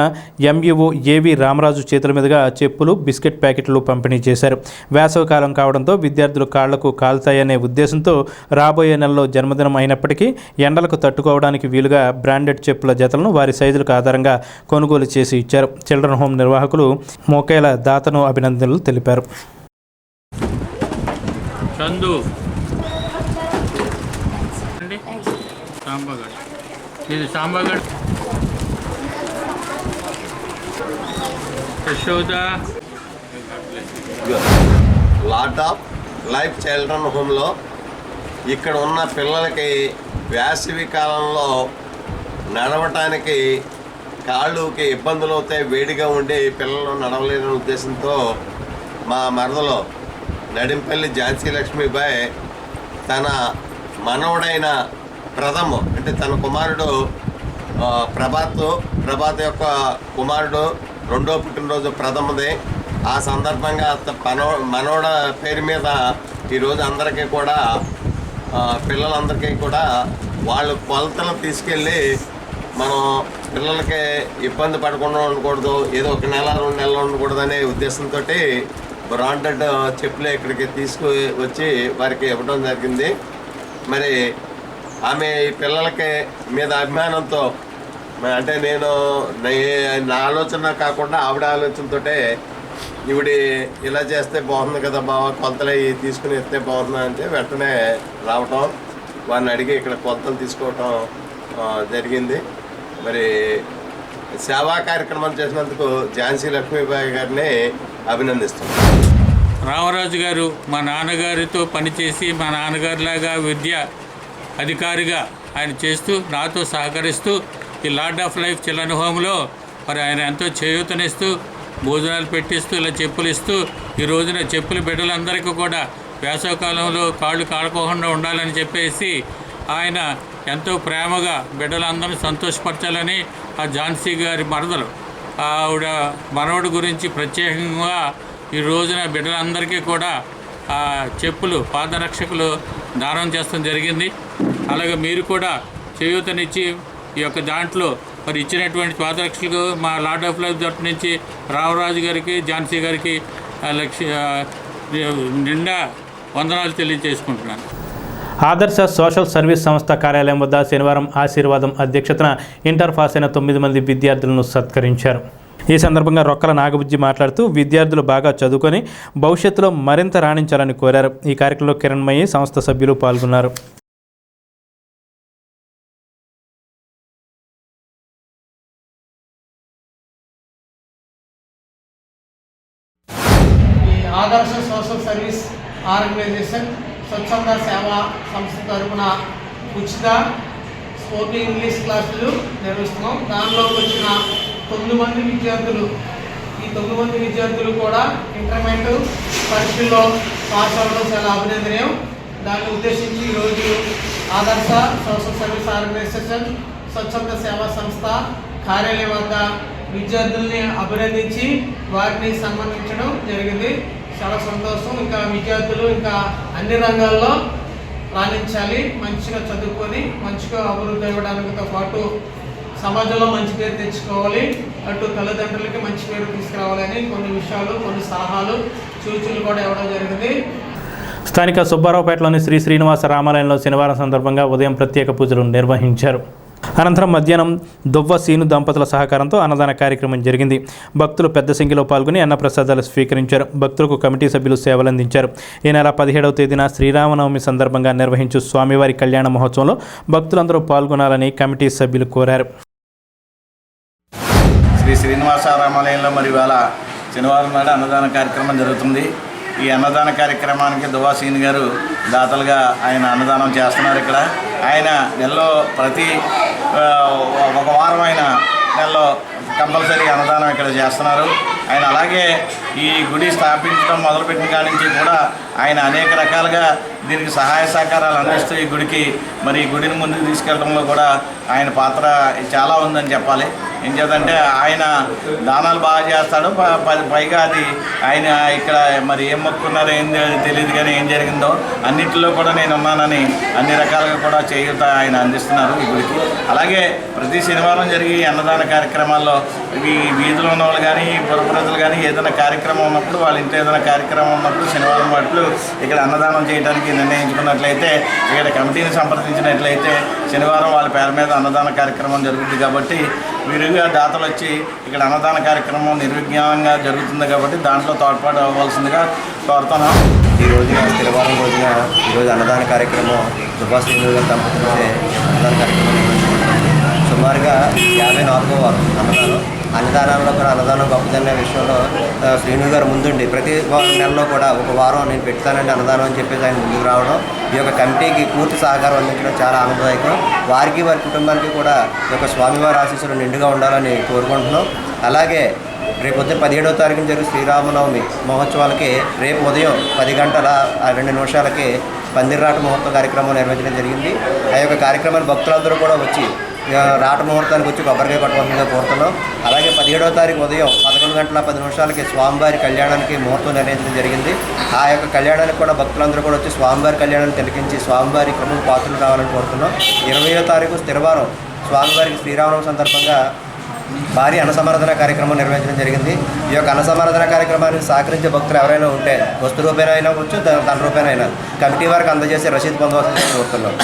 ఎంఈఓ ఏవి రామరాజు చేతుల మీదుగా చెప్పులు, బిస్కెట్ ప్యాకెట్లు పంపిణీ చేశారు. వేసవికాలం కావడంతో విద్యార్థులు కాళ్లకు కాలుతాయనే ఉద్దేశంతో రాబోయే నెలలో జన్మదినం అయినప్పటికీ ఎండలకు తట్టుకోవడానికి వీలుగా బ్రాండెడ్ చెప్పుల జతలను వారి సైజులకు ఆధారంగా కొనుగోలు చేసి ఇచ్చారు. చిల్డ్రన్ హోమ్ నిర్వాహకులు మోకేల దాతను అభినందనలు తెలిపారు. లార్డ్ ఆఫ్ లైఫ్ చిల్డ్రన్ హోమ్లో ఇక్కడ ఉన్న పిల్లలకి వేసవి కాలంలో నడవటానికి కాళ్ళుకి ఇబ్బందులు అవుతాయి, వేడిగా ఉండి పిల్లలు నడవలేని ఉద్దేశంతో మా మరదలో నడింపల్లి ఝాన్సీ లక్ష్మీబాయి తన మనవడైన ప్రథమ అంటే తన కుమారుడు ప్రభాత్ యొక్క కుమారుడు 2వ పుట్టినరోజు ప్రథమది. ఆ సందర్భంగా మనవడ పేరు మీద ఈరోజు అందరికీ కూడా పిల్లలందరికీ కూడా వాళ్ళు కొలతలు తీసుకెళ్ళి మనం పిల్లలకి ఇబ్బంది పడకుండా ఉండకూడదు, ఏదో 1 నెల 2 నెలలు ఉండకూడదు అనే ఉద్దేశంతో బ్రాండెడ్ చెప్పులు ఇక్కడికి తీసుకువచ్చి వారికి ఇవ్వడం జరిగింది. మరి ఆమె ఈ పిల్లలకి మీద అభిమానంతో, అంటే నా ఆలోచన కాకుండా ఆవిడ ఆలోచనతో ఈవిడి ఇలా చేస్తే బాగుంది కదా బావ, కొలతలు తీసుకుని ఇస్తే బాగుంది అంటే వెంటనే రావటం, వారిని అడిగి ఇక్కడ కొలతలు తీసుకోవటం జరిగింది. మరి సేవా కార్యక్రమం చేసినందుకు ఝాన్సీ లక్ష్మీబాయి గారిని అభినందిస్తున్నాం. రామరాజు గారు మా నాన్నగారితో పనిచేసి మా నాన్నగారిలాగా విద్య అధికారిగా ఆయన చేస్తూ నాతో సహకరిస్తూ ఈ లార్డ్ ఆఫ్ లైఫ్ చిల్డ్రన్ హోమ్లో మరి ఆయన ఎంతో చేయూతనిస్తూ భోజనాలు పెట్టిస్తూ ఇలా చెప్పులు ఇస్తూ ఈ రోజున చెప్పులు బిడ్డలందరికీ కూడా వేసవికాలంలో కాళ్ళు కాడుకోకుండా ఉండాలని చెప్పేసి ఆయన ఎంతో ప్రేమగా బిడ్డలందరినీ సంతోషపరచాలని ఆ ఝాన్సీ గారి మరదలు ఆవిడ మనవడి గురించి ప్రత్యేకంగా ఈ రోజున బిడ్డలందరికీ కూడా ఆ చెప్పులు, పాదరక్షకులు దానం చేస్తడం జరిగింది. అలాగే మీరు కూడా చేయూతనిచ్చి ఈ యొక్క దాంట్లో మరి ఇచ్చినటువంటి పాదరక్షకులకు మా లార్డ్ ఆఫ్ లైఫ్ తరఫు నుంచి రామరాజు గారికి, ఝాన్సీ గారికి నిండా వందనాలు తెలియజేసుకుంటున్నాను. ఆదర్శ సోషల్ సర్వీస్ సంస్థ కార్యాలయం వద్ద శనివారం ఆశీర్వాదం అధ్యక్షతన ఇంటర్ పాస్ అయిన 9 మంది విద్యార్థులను సత్కరించారు. ఈ సందర్భంగా రొక్కల నాగబుజ్జి మాట్లాడుతూ విద్యార్థులు బాగా చదువుకొని భవిష్యత్తులో మరింత రాణించాలని కోరారు. ఈ కార్యక్రమంలో కిరణ్మయి సంస్థ సభ్యులు పాల్గొన్నారు. ఆదర్శ సోషల్ సర్వీస్ ఆర్గనైజేషన్ స్వచ్ఛంద సేవా సంస్థ తరఫున ఉచిత స్పోకెన్ ఇంగ్లీష్ క్లాసులు నిర్వహిస్తున్నాం. దానిలోకి వచ్చిన 9 మంది విద్యార్థులు, ఈ 9 మంది విద్యార్థులు కూడా ఇంటర్మీడియట్ పరీక్షల్లో పాస్ అవ్వడం చాలా అభినందనీయం. దాన్ని ఉద్దేశించి ఈరోజు ఆదర్శ సోషల్ సర్వీస్ ఆర్గనైజేషన్ స్వచ్ఛంద సేవా సంస్థ కార్యాలయం వద్ద విద్యార్థుల్ని అభినందించి వారిని సన్మానించడం జరిగింది. చాలా సంతోషం. ఇంకా విద్యార్థులు ఇంకా అన్ని రంగాల్లో రాణించాలి, మంచిగా చదువుకొని మంచిగా అభివృద్ధి అవ్వడానికితో పాటు సమాజంలో మంచి పేరు తెచ్చుకోవాలి, అటు తల్లిదండ్రులకి మంచి పేరు తీసుకురావాలని కొన్ని విషయాలు, కొన్ని సలహాలు, సూచనలు కూడా ఇవ్వడం జరిగింది. స్థానిక సుబ్బారావుపేటలోని శ్రీ శ్రీనివాస రామాలయంలో శనివారం సందర్భంగా ఉదయం ప్రత్యేక పూజలు నిర్వహించారు. అనంతరం మధ్యాహ్నం దువ్వ సీను దంపతుల సహకారంతో అన్నదాన కార్యక్రమం జరిగింది. భక్తులు పెద్ద సంఖ్యలో పాల్గొని అన్నప్రసాదాలు స్వీకరించారు. భక్తులకు కమిటీ సభ్యులు సేవలందించారు. ఈ నెల 17వ తేదీన శ్రీరామనవమి సందర్భంగా నిర్వహించు స్వామివారి కళ్యాణ మహోత్సవంలో భక్తులందరూ పాల్గొనాలని కమిటీ సభ్యులు కోరారు. శ్రీ శ్రీనివాస రామాలయంలో మరి ఇవాళ శనివారం నాడు అన్నదాన కార్యక్రమం జరుగుతుంది. ఈ అన్నదాన కార్యక్రమానికి దువాసీన్ గారు దాతలుగా ఆయన అన్నదానం చేస్తున్నారు. ఇక్కడ ఆయన నెలలో ప్రతి ఒక వారం ఆయన నెలలో కంపల్సరీ అన్నదానం ఇక్కడ చేస్తున్నారు. ఆయన అలాగే ఈ గుడి స్థాపించడం మొదలుపెట్టిన కాడి నుంచి కూడా ఆయన అనేక రకాలుగా దీనికి సహాయ సహకారాలు అందిస్తూ ఈ గుడికి మరి ఈ గుడిని ముందుకు తీసుకెళ్లడంలో కూడా ఆయన పాత్ర చాలా ఉందని చెప్పాలి. ఏం చేద్దంటే ఆయన దానాలు బాగా చేస్తాడు. పైగా అది ఆయన ఇక్కడ మరి ఏం మొక్కున్నారో ఏం తెలియదు, కానీ ఏం జరిగిందో అన్నింటిలో కూడా నేను ఉన్నానని అన్ని రకాలుగా కూడా చేయూత ఆయన అందిస్తున్నారు ఈ గుడికి. అలాగే ప్రతి శనివారం జరిగే అన్నదాన కార్యక్రమాల్లో ఈ వీధిలో ఉన్న వాళ్ళు కానీ పుర ప్రజలు కానీ ఏదైనా కార్యక్రమం ఉన్నప్పుడు వాళ్ళ ఇంట్లో ఏదైనా కార్యక్రమం ఉన్నప్పుడు శనివారం వాటిలో ఇక్కడ అన్నదానం చేయడానికి నిర్ణయించుకున్నట్లయితే ఇక్కడ కమిటీని సంప్రదించినట్లయితే శనివారం వాళ్ళ పేరు మీద అన్నదాన కార్యక్రమం జరుగుతుంది. కాబట్టి విరిగా దాతలు వచ్చి ఇక్కడ అన్నదాన కార్యక్రమం నిర్విఘ్నంగా జరుగుతుంది. కాబట్టి దాంట్లో తోడ్పాటు అవ్వాల్సిందిగా కోరుతున్నాం. ఈ రోజున శనివారం రోజున ఈరోజు అన్నదాన కార్యక్రమం దుబ్బాశ్రీను గారి దంపతులచే అన్నదాన కార్యక్రమం సుమారుగా 54వ అన్నదానంలో కూడా అన్నదానం గొప్పదనే విషయంలో శ్రీను గారు ముందుండి ప్రతి నెలలో కూడా ఒక వారం నేను పెడతానండి అన్నదానం అని చెప్పేసి ఆయన ముందుకు రావడం, ఈ యొక్క కమిటీకి పూర్తి సహకారం అందించడం చాలా ఆనందదాయకం. వారికి వారి కుటుంబానికి కూడా ఈ యొక్క స్వామివారి ఆశీస్సులు నిండుగా ఉండాలని కోరుకుంటున్నాం. అలాగే రేపు పొద్దున 17వ తారీఖున జరిగే శ్రీరామనవమి మహోత్సవాలకి రేపు ఉదయం 10 గంటల 2 నిమిషాలకి పందిర్రాట ముహూర్త కార్యక్రమం నిర్వహించడం జరిగింది. ఆ యొక్క కార్యక్రమాన్ని భక్తులందరూ కూడా వచ్చి రాట ముహూర్తానికి వచ్చి కొబ్బరికాయ కొట్టవలసిందిగా కోరుతున్నాం. అలాగే 17వ తారీఖు ఉదయం 11 గంటల 10 నిమిషాలకి స్వామివారి కళ్యాణానికి ముహూర్తం నిర్ణయించడం జరిగింది. ఆ యొక్క కళ్యాణానికి కూడా భక్తులందరూ కూడా వచ్చి స్వామివారి కళ్యాణాన్ని తిలకించి స్వామివారి కృపకు పాత్రలు కావాలని కోరుతున్నాం. 20వ తారీఖు స్థిరవారం స్వామివారికి శ్రీరామనవమి సందర్భంగా భారీ అన్నసమారాధన కార్యక్రమం నిర్వహించడం జరిగింది. ఈ యొక్క అన్నసమారాధన కార్యక్రమానికి సహకరించే భక్తులు ఎవరైనా ఉంటే వస్తు రూపాయన అయినా వచ్చు, ధన రూపాయన అయినా కమిటీ వారికి అందజేసి రసీదు పొందవలసిందిగా కోరుతున్నాం.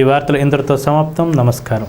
ఈ వార్తలు ఇంతటితో సమాప్తం. నమస్కారం.